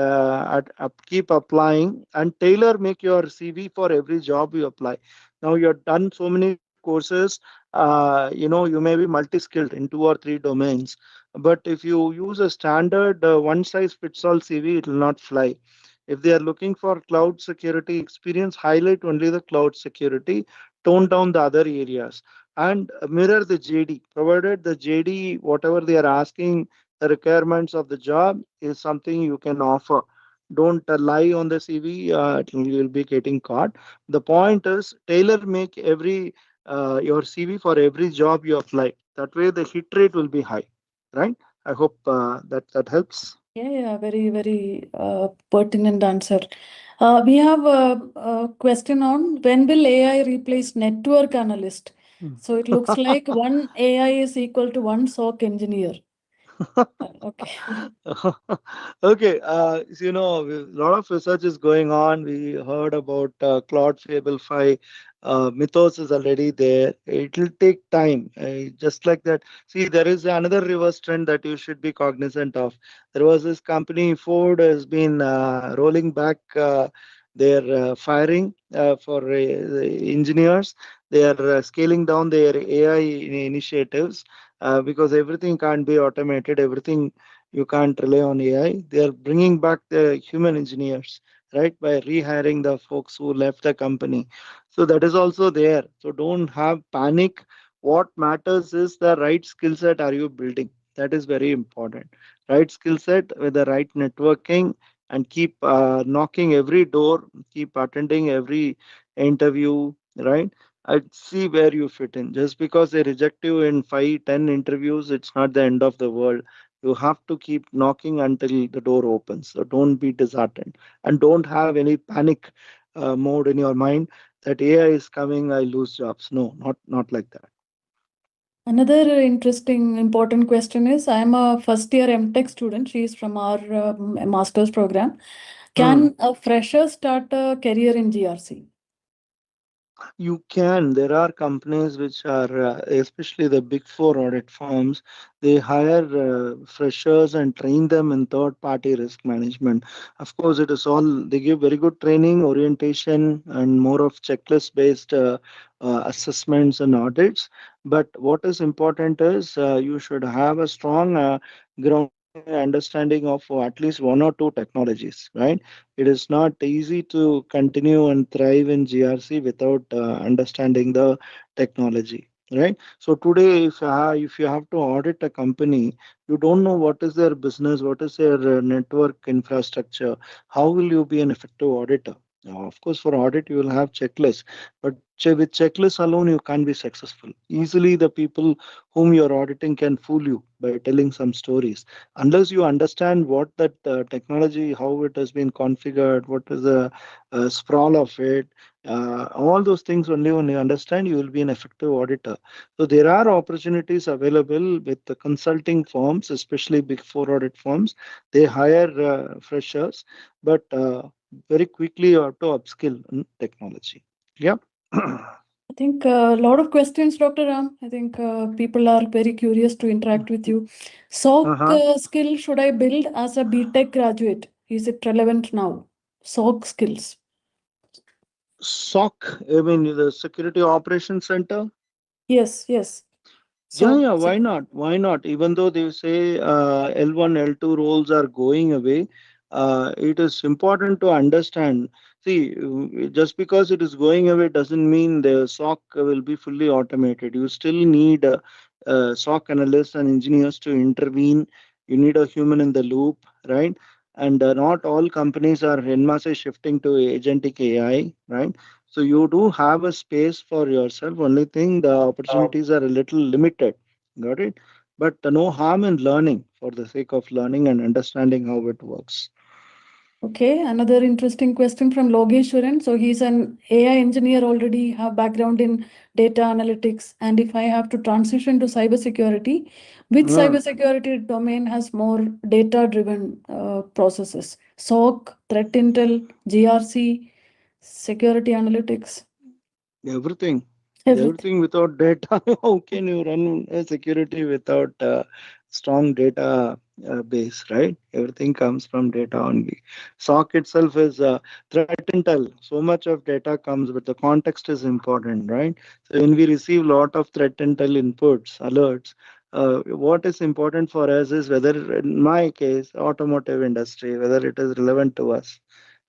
keep applying and tailor make your CV for every job you apply. Now you've done so many courses, you may be multi-skilled in two or three domains, but if you use a standard one size fits all CV, it will not fly. If they are looking for cloud security experience, highlight only the cloud security, tone down the other areas, and mirror the JD. Provided the JD, whatever they are asking, the requirements of the job is something you can offer. Don't lie on the CV, you will be getting caught. The point is tailor make your CV for every job you apply. That way, the hit rate will be high, right? I hope that helps. Yeah, yeah, very, very pertinent answer. We have a question on when will AI replace network analyst? So it looks like one AI is equal to one SOC engineer. Okay. Okay, so, a lot of research is going on. We heard about Claude Fable 5. Mythos is already there. It will take time, just like that. See, there is another reverse trend that you should be cognizant of. There was this company, Ford, has been rolling back their firing for engineers. They are scaling down their AI initiatives because everything can't be automated, everything you can't rely on AI. They are bringing back the human engineers, right, by rehiring the folks who left the company. So that is also there. So don't have panic. What matters is the right skill set are you building. That is very important. Right skill set with the right networking and keep knocking every door, keep attending every interview, right? I'd see where you fit in. Just because they reject you in 5, 10 interviews, it's not the end of the world. You have to keep knocking until the door opens. So don't be disheartened and don't have any panic mode in your mind that AI is coming, I lose jobs. No, not like that. Another interesting, important question is I am a first year MTech student. She is from our master's program. Hmm. Can a fresher start a career in GRC? You can. There are companies which are, especially the big four audit firms, they hire freshers and train them in third party risk management. Of course, it is all, they give very good training, orientation, and more of checklist based assessments and audits. But what is important is you should have a strong grounding and understanding of at least one or two technologies, right? It is not easy to continue and thrive in GRC without understanding the technology, right? So today, if you have to audit a company, you don't know what is their business, what is their network infrastructure. How will you be an effective auditor? Of course, for audit, you will have checklists, but with checklists alone, you can't be successful. Easily, the people whom you're auditing can fool you by telling some stories. Unless you understand what that technology, how it has been configured, what is the sprawl of it, all those things only when you understand, you will be an effective auditor. So there are opportunities available with the consulting firms, especially big four audit firms. They hire freshers, but very quickly you have to upskill in technology. Yeah. I think a lot of questions, Dr. Ram. I think people are very curious to interact with you. SOC Uh-huh. skill should I build as a BTech graduate? Is it relevant now? SOC skills. SOC, I mean the Security Operations Center. Yes, yes. Yeah, SOC. yeah, why not? Why not? Even though they say L1, L2 roles are going away, it is important to understand. See, just because it is going away doesn't mean the SOC will be fully automated. You still need SOC analysts and engineers to intervene. You need a human in the loop, right? And not all companies are en masse shifting to agentic AI, right? So you do have a space for yourself. Only thing the opportunities are a little limited. Got it? But no harm in learning for the sake of learning and understanding how it works. Okay, another interesting question from Logeshwaran. So he's an AI engineer already, have background in data analytics. And if I have to transition to cybersecurity, which Mm. cybersecurity domain has more data-driven processes? SOC, threat intel, GRC, security analytics, Everything. everything. Everything without data. How can you run a security without strong data base, right? Everything comes from data only. SOC itself is threat intel. So much of data comes, but the context is important, right? So when we receive lot of threat intel inputs, alerts, what is important for us is whether, in my case, automotive industry, whether it is relevant to us.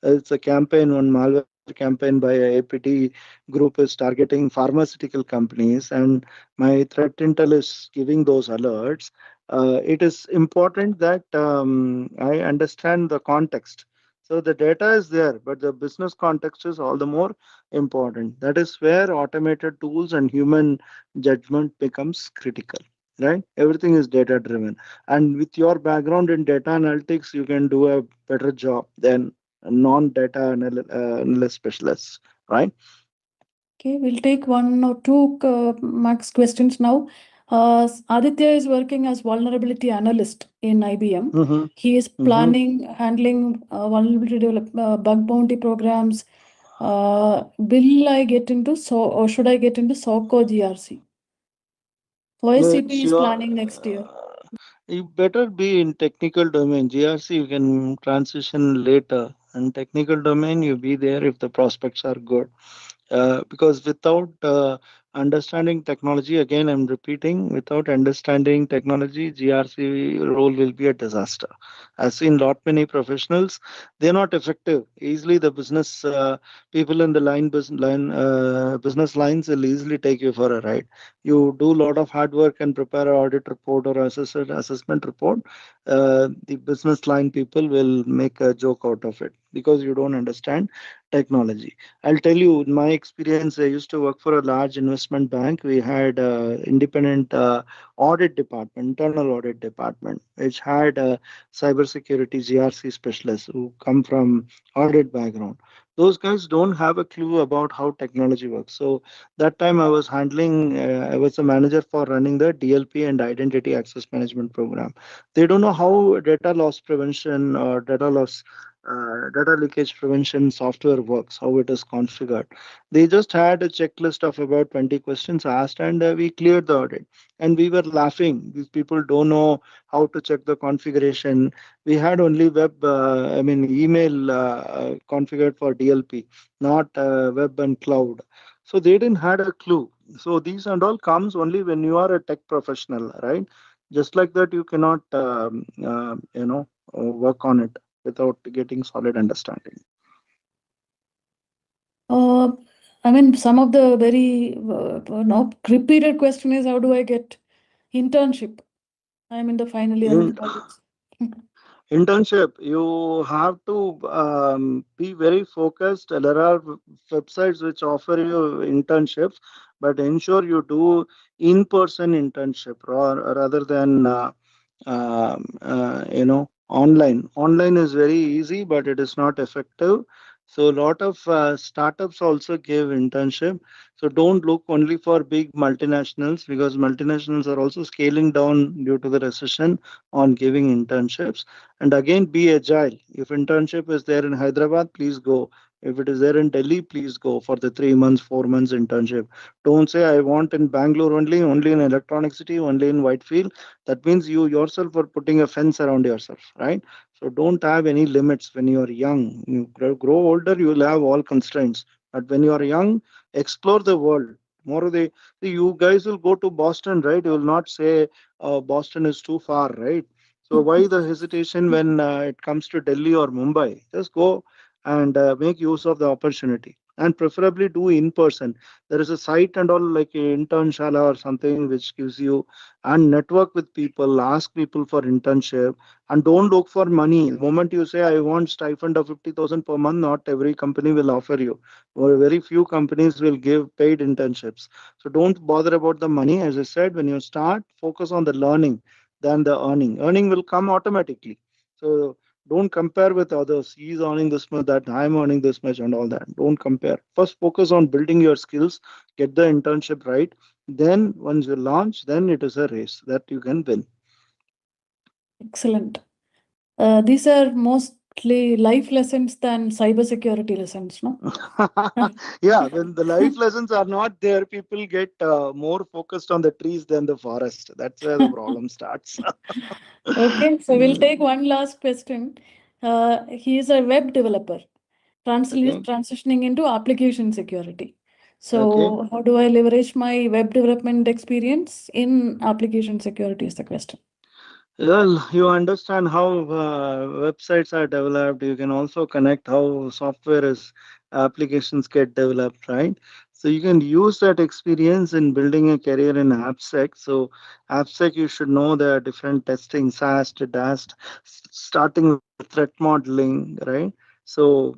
It's a campaign, one malware campaign by a APT group is targeting pharmaceutical companies, and my threat intel is giving those alerts. It is important that I understand the context. So the data is there, but the business context is all the more important. That is where automated tools and human judgment becomes critical. Right? Everything is data driven. And with your background in data analytics, you can do a better job than non-data analyst specialists, right? Okay, we'll take one or two max questions now. Aditya is working as vulnerability analyst in IBM. Mm-hmm. He is Mm-hmm. planning, handling vulnerability bug bounty programs. Will I get into or should I get into SOC or GRC? OSCP It's is your. planning next year. You better be in technical domain. GRC you can transition later, and technical domain you be there if the prospects are good. Because without understanding technology, again, I'm repeating, without understanding technology, GRC role will be a disaster. I've seen lot many professionals, they're not effective. Easily, the business people in the business lines will easily take you for a ride. You do a lot of hard work and prepare an audit report or assessment report. The business line people will make a joke out of it because you don't understand technology. I'll tell you, in my experience, I used to work for a large investment bank. We had independent audit department, internal audit department, which had cybersecurity GRC specialists who come from audit background. Those guys don't have a clue about how technology works. So that time I was a manager for running the DLP and identity access management program. They don't know how data loss prevention or data leakage prevention software works, how it is configured. They just had a checklist of about 20 questions asked, and we cleared the audit. And we were laughing. These people don't know how to check the configuration. We had only email configured for DLP, not web and cloud. So they didn't had a clue. So these and all comes only when you are a tech professional, right? Just like that, you cannot, work on it without getting solid understanding. Uh, I mean, some of the very now repeated question is how do I get internship? I'm in the final year of In, college. Internship, you have to be very focused. There are websites which offer you internships, but ensure you do in-person internship rather than online. Online is very easy, but it is not effective. So a lot of startups also give internship. So don't look only for big multinationals, because multinationals are also scaling down due to the recession on giving internships. And again, be agile. If internship is there in Hyderabad, please go. If it is there in Delhi, please go for the 3 months, 4 months internship. Don't say I want in Bangalore only in Electronic City, only in Whitefield. That means you yourself are putting a fence around yourself, right? So don't have any limits when you are young. You grow older, you will have all constraints. But when you are young, explore the world. Tomorrow you guys will go to Boston, right? You will not say Boston is too far, right? So why the hesitation when it comes to Delhi or Mumbai? Just go and make use of the opportunity, and preferably do in person. There is a site and all like Internshala or something which gives you, and network with people, ask people for internship, and don't look for money. The moment you say I want stipend of 50,000 per month, not every company will offer you, or very few companies will give paid internships. So don't bother about the money. As I said, when you start, focus on the learning than the earning will come automatically. So don't compare with others. He's earning this much, that I'm earning this much, and all that. Don't compare. First, focus on building your skills, get the internship right. Then, once you launch, then it is a race that you can win. Excellent. These are mostly life lessons than cybersecurity lessons, no? Yeah, when the life lessons are not there, people get more focused on the trees than the forest. That's where the problem starts. Okay, so we'll take one last question. He is a web developer, Okay. transitioning into application security. Okay. So, how do I leverage my web development experience in application security is the question. Well, you understand how websites are developed. You can also connect how software is applications get developed, right? So you can use that experience in building a career in AppSec. So AppSec, you should know there are different testing, SAST, DAST, starting with threat modeling, right? So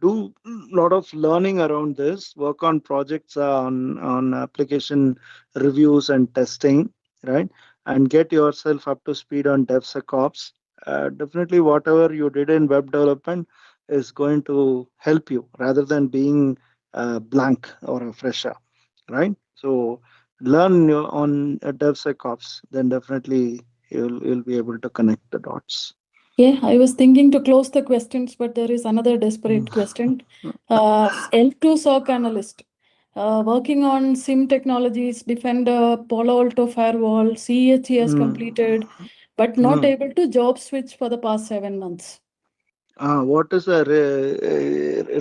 do a lot of learning around this. Work on projects on application reviews and testing, right? And get yourself up to speed on DevSecOps. Definitely, whatever you did in web development is going to help you rather than being blank or a fresher, right? So learn on DevSecOps, then definitely you'll be able to connect the dots. Yeah, I was thinking to close the questions, but there is another Mm. desperate question. L2 SOC analyst, working on SIM technologies, Defender, Palo Alto firewall, CEH has Mm. completed, but not Mm. able to job switch for the past 7 months. What is the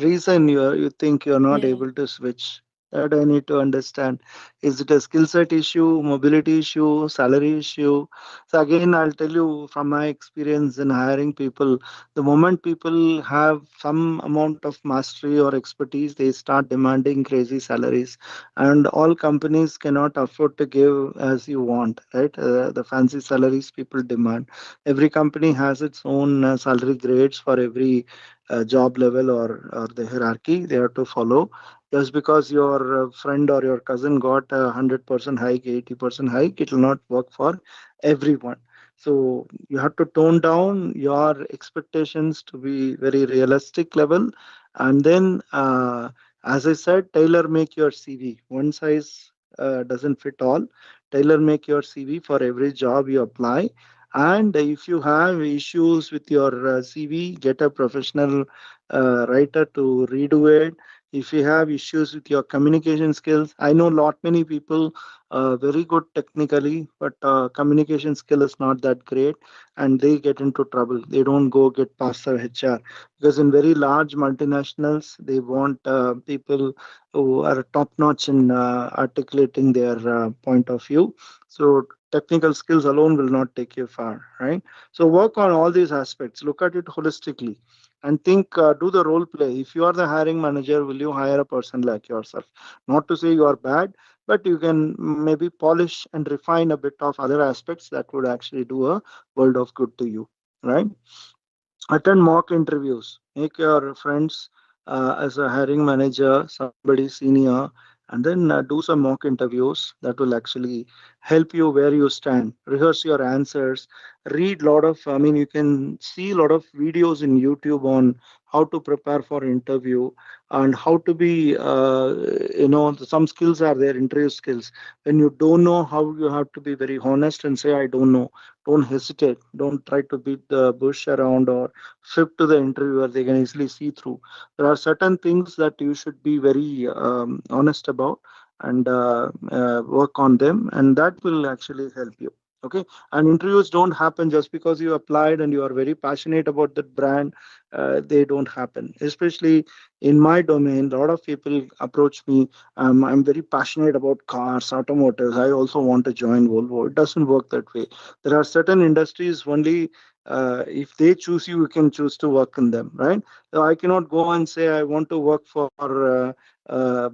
reason you think you're not Yeah. able to switch? That I need to understand. Is it a skill set issue, mobility issue, salary issue? So again, I'll tell you from my experience in hiring people, the moment people have some amount of mastery or expertise, they start demanding crazy salaries, and all companies cannot afford to give as you want, right? The fancy salaries people demand. Every company has its own salary grades for every job level or the hierarchy they have to follow. Just because your friend or your cousin got a 100% hike, 80% hike, it will not work for everyone. So you have to tone down your expectations to be very realistic level, and then as I said, tailor make your CV. One size doesn't fit all. Tailor make your CV for every job you apply. And if you have issues with your CV, get a professional writer to redo it. If you have issues with your communication skills, I know lot many people very good technically, but communication skill is not that great, and they get into trouble. They don't go get past the HR, because in very large multinationals, they want people who are top notch in articulating their point of view. So technical skills alone will not take you far, right? So work on all these aspects, look at it holistically, and think, do the role play. If you are the hiring manager, will you hire a person like yourself? Not to say you are bad, but you can maybe polish and refine a bit of other aspects that would actually do a world of good to you. right? Attend mock interviews, make your friends as a hiring manager, somebody senior, and then do some mock interviews. That will actually help you where you stand. Rehearse your answers, read a lot of, I mean, you can see a lot of videos in YouTube on how to prepare for interview and how to be, some skills are there, interview skills. When you don't know how, you have to be very honest and say I don't know. Don't hesitate, don't try to beat the bush around or flip to the interviewer. They can easily see through. There are certain things that you should be very honest about and work on them, and that will actually help you. Okay, and interviews don't happen just because you applied and you are very passionate about that brand. They don't happen, especially in my domain. A lot of people approach me. I'm very passionate about cars, automotives. I also want to join Volvo. It doesn't work that way. There are certain industries only, if they choose you, you can choose to work in them, right? So I cannot go and say I want to work for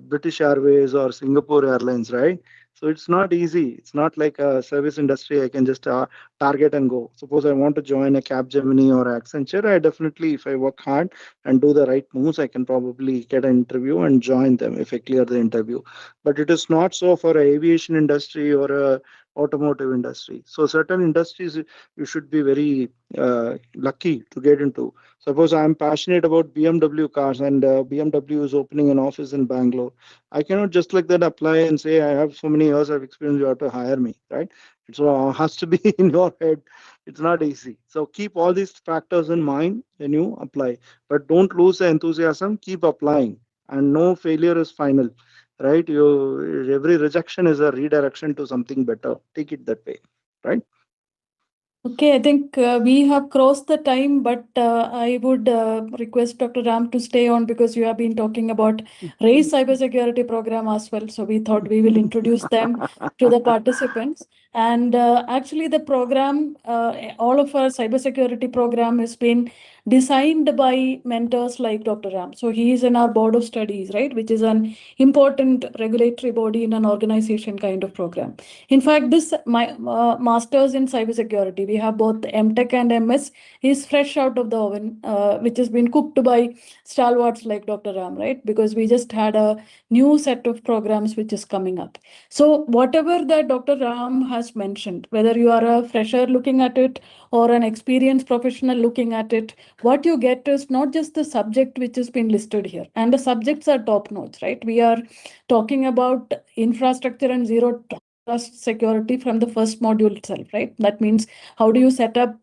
British Airways or Singapore Airlines, right? So it's not easy. It's not like a service industry. I can just target and go. Suppose I want to join a Capgemini or Accenture. I definitely, if I work hard and do the right moves, I can probably get an interview and join them if I clear the interview. But it is not so for a aviation industry or a automotive industry. So certain industries you should be very lucky to get into. Suppose I'm passionate about BMW cars and BMW is opening an office in Bangalore. I cannot just like that apply and say I have so many years of experience, you have to hire me, right? It has to be in your head. It's not easy. So keep all these factors in mind when you apply, but don't lose the enthusiasm. Keep applying, and no failure is final, right? Every rejection is a redirection to something better. Take it that way, right? Okay, I think we have crossed the time, but I would request Dr. Ram to stay on because you have been talking about RAISE cybersecurity program as well. So we thought we will introduce them to the participants. And actually, the program, all of our cybersecurity program has been designed by mentors like Dr. Ram. So he is in our board of studies, right, which is an important regulatory body in an organization kind of program. In fact, this my master's in cybersecurity, we have both MTech and MS, is fresh out of the oven, which has been cooked by stalwarts like Dr. Ram, right? Because we just had a new set of programs which is coming up. So whatever that Dr. Ram has mentioned, whether you are a fresher looking at it or an experienced professional looking at it, what you get is not just the subject which has been listed here, and the subjects are top notch, right? We are talking about infrastructure and zero trust security from the first module itself, right? That means how do you set up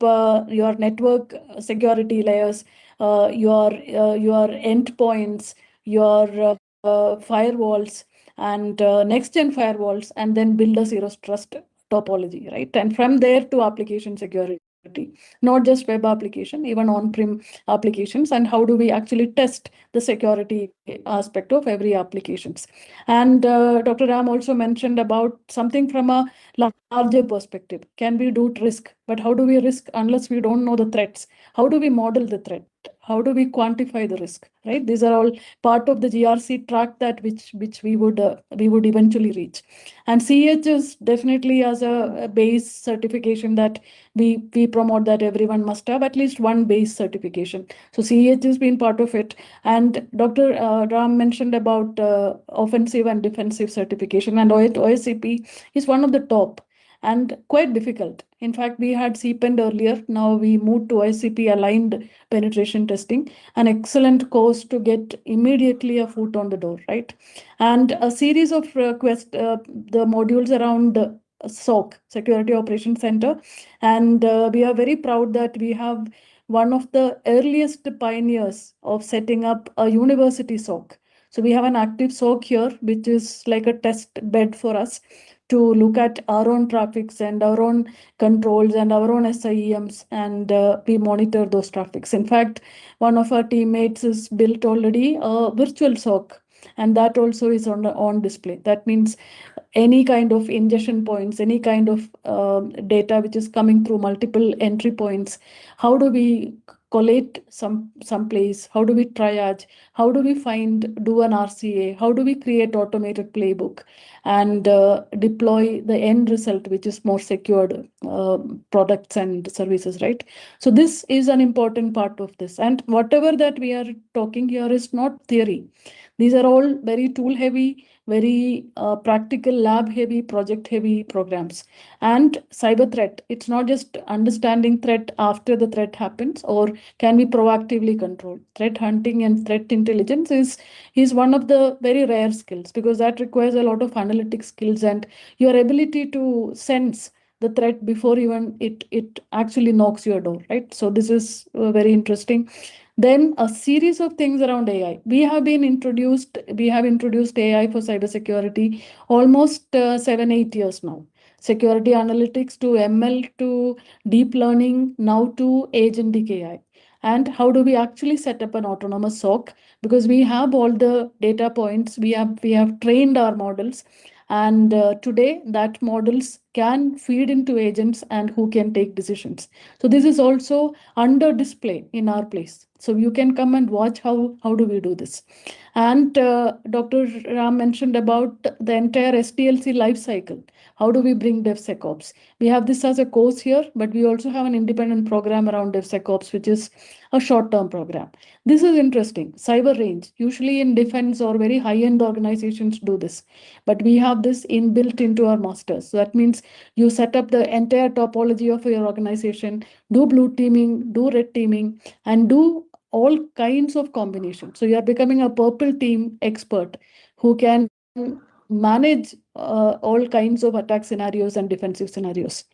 your network security layers, your endpoints, your firewalls, and next gen firewalls, and then build a zero trust topology, right? And from there to application security, not just web application, even on-prem applications, and how do we actually test the security aspect of every applications. And Dr. Ram also mentioned about something from a larger perspective. Can we do risk? But how do we risk unless we don't know the threats? How do we model the threat? How do we quantify the risk? Right? These are all part of the GRC track that which we would eventually reach. And CH is definitely as a base certification that we promote that everyone must have at least one base certification. So CH has been part of it. And Dr. Ram mentioned about offensive and defensive certification, and OSCP is one of the top and quite difficult. In fact, we had CPEND earlier. Now we moved to OSCP aligned penetration testing, an excellent course to get immediately a foot on the door, right? And a series of the modules around SOC, Security Operations Center. And we are very proud that we have one of the earliest pioneers of setting up a university SOC. So we have an active SOC here, which is like a test bed for us to look at our own traffics and our own controls and our own SIEMs, and we monitor those traffics. In fact, one of our teammates has built already a virtual SOC, and that also is on display. That means any kind of ingestion points, any kind of data which is coming through multiple entry points, how do we collate some place? How do we triage? How do we do an RCA? How do we create automated playbook and deploy the end result, which is more secured products and services, right? So this is an important part of this. And whatever that we are talking here is not theory. These are all very tool heavy, very practical, lab heavy, project heavy programs. And cyber threat, it's not just understanding threat after the threat happens, or can we proactively control. Threat hunting and threat intelligence is one of the very rare skills, because that requires a lot of analytic skills and your ability to sense the threat before even it actually knocks your door, right? So this is very interesting. Then a series of things around AI. We have introduced AI for cybersecurity almost 7-8 years now. Security analytics to ML to deep learning, now to agentic AI. And how do we actually set up an autonomous SOC? Because we have all the data points, we have trained our models, and today that models can feed into agents and who can take decisions. So this is also under display in our place. So you can come and watch how do we do this. And Dr. Ram mentioned about the entire SDLC life cycle. How do we bring DevSecOps? We have this as a course here, but we also have an independent program around DevSecOps, which is a short-term program. This is interesting. Cyber range, usually in defense or very high-end organizations do this, but we have this inbuilt into our masters. So that means you set up the entire topology of your organization, do blue teaming, do red teaming, and do all kinds of combinations. So you are becoming a purple team expert who can manage all kinds of attack scenarios and defensive scenarios.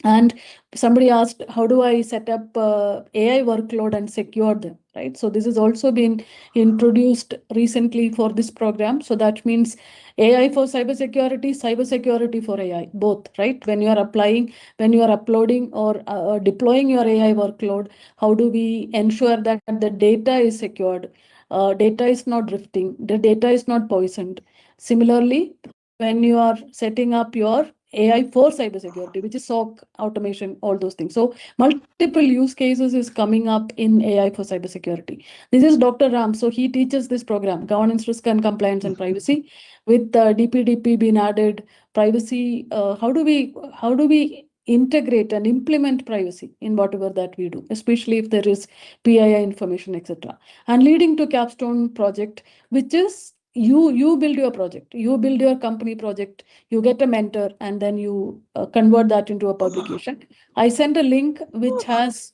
And somebody asked, how do I set up AI workload and secure them, right? So this has also been introduced recently for this program. So that means AI for cybersecurity for AI, both, right? When you are uploading or deploying your AI workload, how do we ensure that the data is secured? Data is not drifting, the data is not poisoned. Similarly, when you are setting up your AI for cybersecurity, which is SOC automation, all those things. So multiple use cases is coming up in AI for cybersecurity. This is Dr. Ram. So he teaches this program, governance, risk and compliance and privacy, with DPDP being added, privacy. How do we integrate and implement privacy in whatever that we do, especially if there is PII information, etc. And leading to capstone project, which is you build your project, you build your company project, you get a mentor, and then you convert that into a publication. I sent a link which has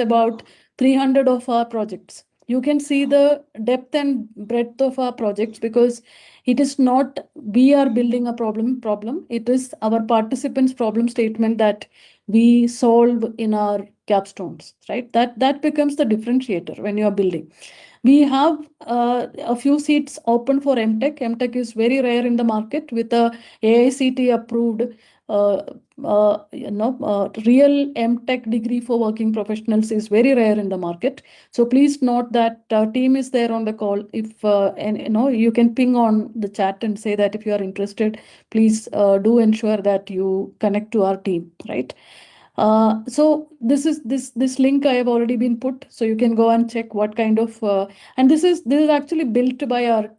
about 300 of our projects. You can see the depth and breadth of our projects, because it is not we are building a problem, it is our participants problem statement that we solve in our capstones, right? That becomes the differentiator when you are building. We have a few seats open for MTech. MTech is very rare in the market, with a AICT approved real MTech degree for working professionals is very rare in the market. So please note that team is there on the call. If and you can ping on the chat and say that if you are interested, please do ensure that you connect to our team, right? So this link I have already been put, so you can go and check what kind of and this is actually built by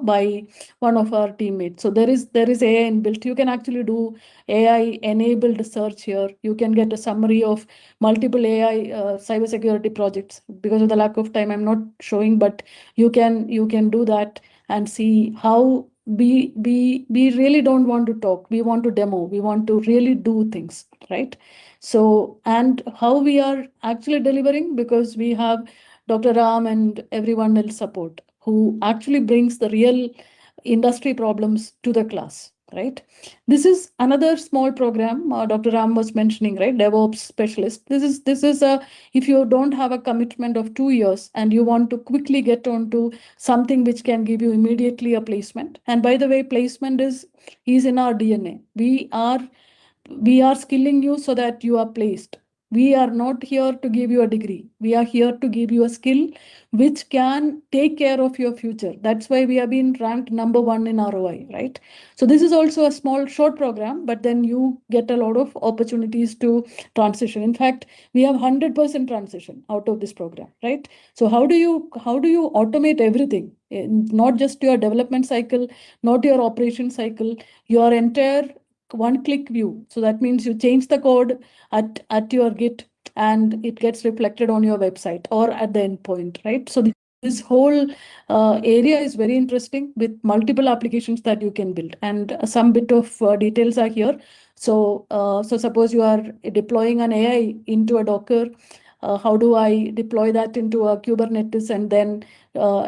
by one of our teammates. So there is AI inbuilt. You can actually do AI enabled search here. You can get a summary of multiple AI cybersecurity projects. Because of the lack of time, I'm not showing, but you can do that and see how we really don't want to talk. We want to demo. We want to really do things, right? So, and how we are actually delivering, because we have Dr. Ram and everyone else support who actually brings the real industry problems to the class, right? This is another small program Dr. Ram was mentioning, right? DevOps specialist. This is a, if you don't have a commitment of 2 years and you want to quickly get onto something which can give you immediately a placement. And by the way, placement is in our DNA. We are skilling you so that you are placed. We are not here to give you a degree. We are here to give you a skill which can take care of your future. That's why we have been ranked number one in ROI, right? So this is also a small, short program, but then you get a lot of opportunities to transition. In fact, we have 100% transition out of this program, right? So how do you automate everything? Not just your development cycle, not your operation cycle, your entire one-click view. So that means you change the code at your Git and it gets reflected on your website or at the endpoint, right? So this whole area is very interesting with multiple applications that you can build, and some bit of details are here. So suppose you are deploying an AI into a Docker. How do I deploy that into a Kubernetes and then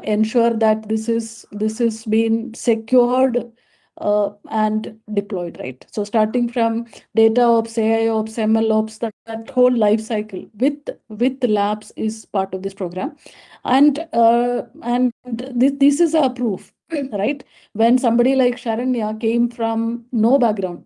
ensure that this is being secured and deployed, right? So starting from data ops, AI ops, ML ops, that whole life cycle with labs is part of this program. And this is a proof, right? When somebody like Sharanya came from no background,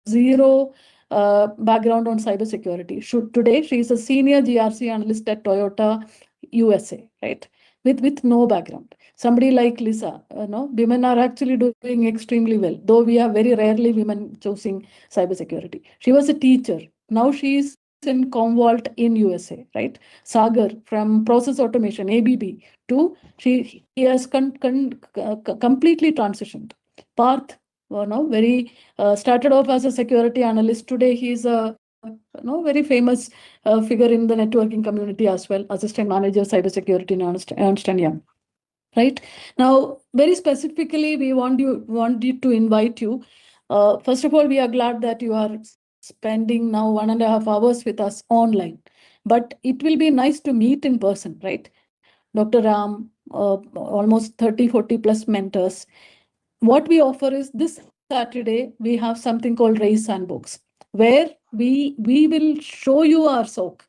zero background on cybersecurity. Today, she is a senior GRC analyst at Toyota USA, right? With no background. Somebody like Lisa, women are actually doing extremely well, though we have very rarely women choosing cybersecurity. She was a teacher. Now she is in Commvault in USA, right? Sagar from process automation, ABB, to he has completely transitioned. Parth, very started off as a security analyst. Today he is a very famous figure in the networking community as well, assistant manager cybersecurity in Ernst & Young. Right now, very specifically, we want you to invite you. First of all, we are glad that you are spending now 1.5 hours with us online, but it will be nice to meet in person, right? Dr. Ram, almost 30-40 plus mentors. What we offer is this Saturday, we have something called Raise Sandbox, where we will show you our SOC.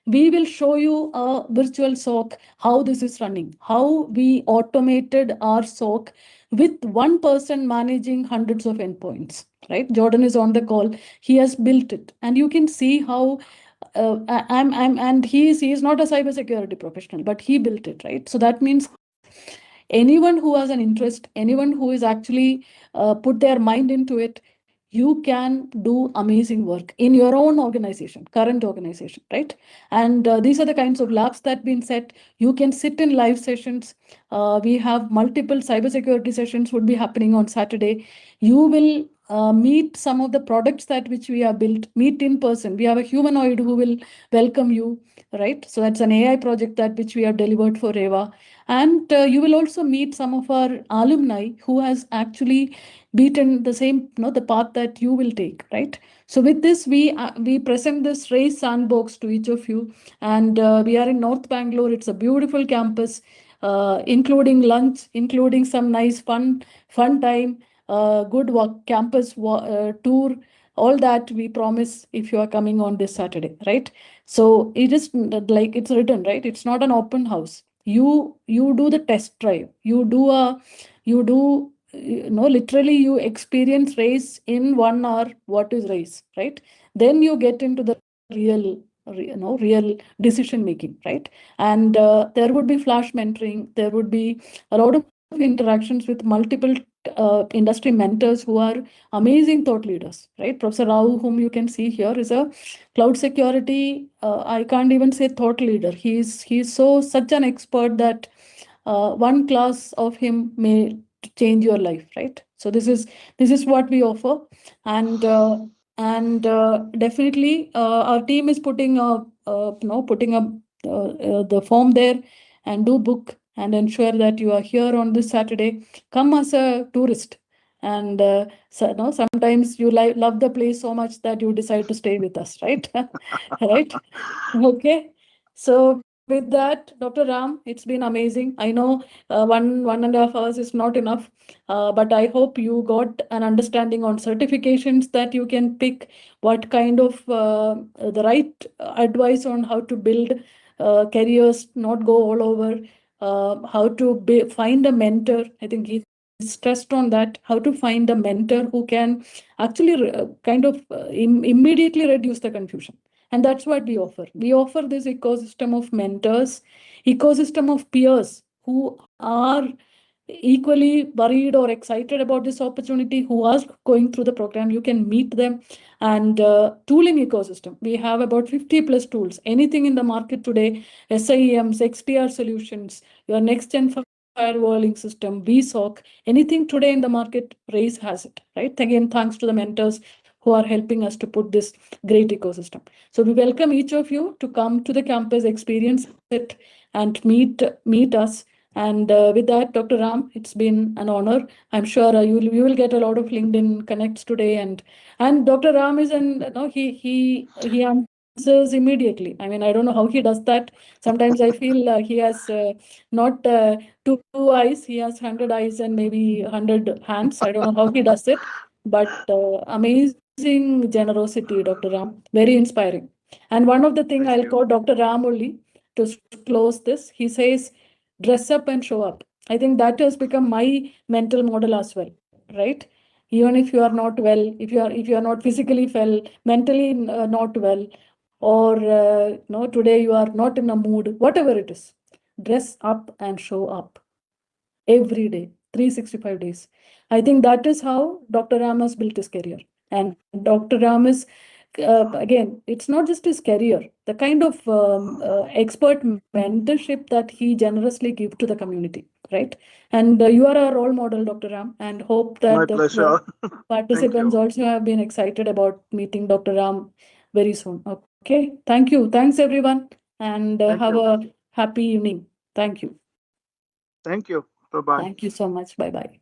We will show you a virtual SOC, how this is running, how we automated our SOC with one person managing hundreds of endpoints, right? Jordan is on the call. He has built it. And you can see how and he is not a cybersecurity professional, but he built it, right? So that means anyone who has an interest, anyone who is actually put their mind into it, you can do amazing work in your own organization, current organization, right? And these are the kinds of labs that been set. You can sit in live sessions. We have multiple cybersecurity sessions would be happening on Saturday. You will meet some of the products that which we have built, meet in person. We have a humanoid who will welcome you, right? So that's an AI project that which we have delivered for REVA. And you will also meet some of our alumni who has actually beaten the same, the path that you will take, right? So with this, we present this Raise Sandbox to each of you, and we are in North Bangalore. It's a beautiful campus, including lunch, including some nice fun time, good work, campus tour. All that we promise if you are coming on this Saturday, right? So it is like it's written, right? It's not an open house. You do the test drive. Literally you experience race in 1 hour. What is race, right? Then you get into the real decision making, right? And there would be flash mentoring. There would be a lot of interactions with multiple industry mentors who are amazing thought leaders, right? Professor Rao, whom you can see here, is a cloud security, I can't even say thought leader. He's such an expert that one class of him may change your life, right? So this is what we offer. And definitely our team is putting up the form there, and do book and ensure that you are here on this Saturday. Come as a tourist, and sometimes you love the place so much that you decide to stay with us, right? Right? Okay. So with that, Dr. Ram, it's been amazing. I know 1.5 hours is not enough, but I hope you got an understanding on certifications that you can pick, what kind of the right advice on how to build careers, not go all over, how to find a mentor. I think he stressed on that, how to find a mentor who can actually kind of immediately reduce the confusion. And that's what we offer. We offer this ecosystem of mentors, ecosystem of peers who are equally worried or excited about this opportunity, who are going through the program. You can meet them. And tooling ecosystem, we have about 50 plus tools. Anything in the market today, SIEMs, XDR solutions, your next gen firewalling system, VSOC, anything today in the market, RAISE has it, right? Again, thanks to the mentors who are helping us to put this great ecosystem. So we welcome each of you to come to the campus, experience it, and meet us. And with that, Dr. Ram, it's been an honor. I'm sure you will get a lot of LinkedIn connects today. And Dr. Ram is he answers immediately. I mean, I don't know how he does that. Sometimes I feel he has not two eyes, he has 100 eyes and maybe 100 hands. I don't know how he does it, but amazing generosity, Dr. Ram. Very inspiring. And one of the things I'll quote Dr. Ram only to close this. He says, dress up and show up. I think that has become my mental model as well, right? Even if you are not well, if you are not physically well, mentally not well, or today you are not in a mood, whatever it is, dress up and show up every day, 365 days. I think that is how Dr. Ram has built his career. And Dr. Ram is, again, it's not just his career, the kind of expert mentorship that he generously gives to the community, right? And you are a role model, Dr. Ram, and hope that My pleasure. participants also have been excited about meeting Dr. Ram very soon. Okay, thank you. Thanks, everyone, and have a happy evening. Thank you. Thank you. Bye-bye. Thank you so much. Bye-bye.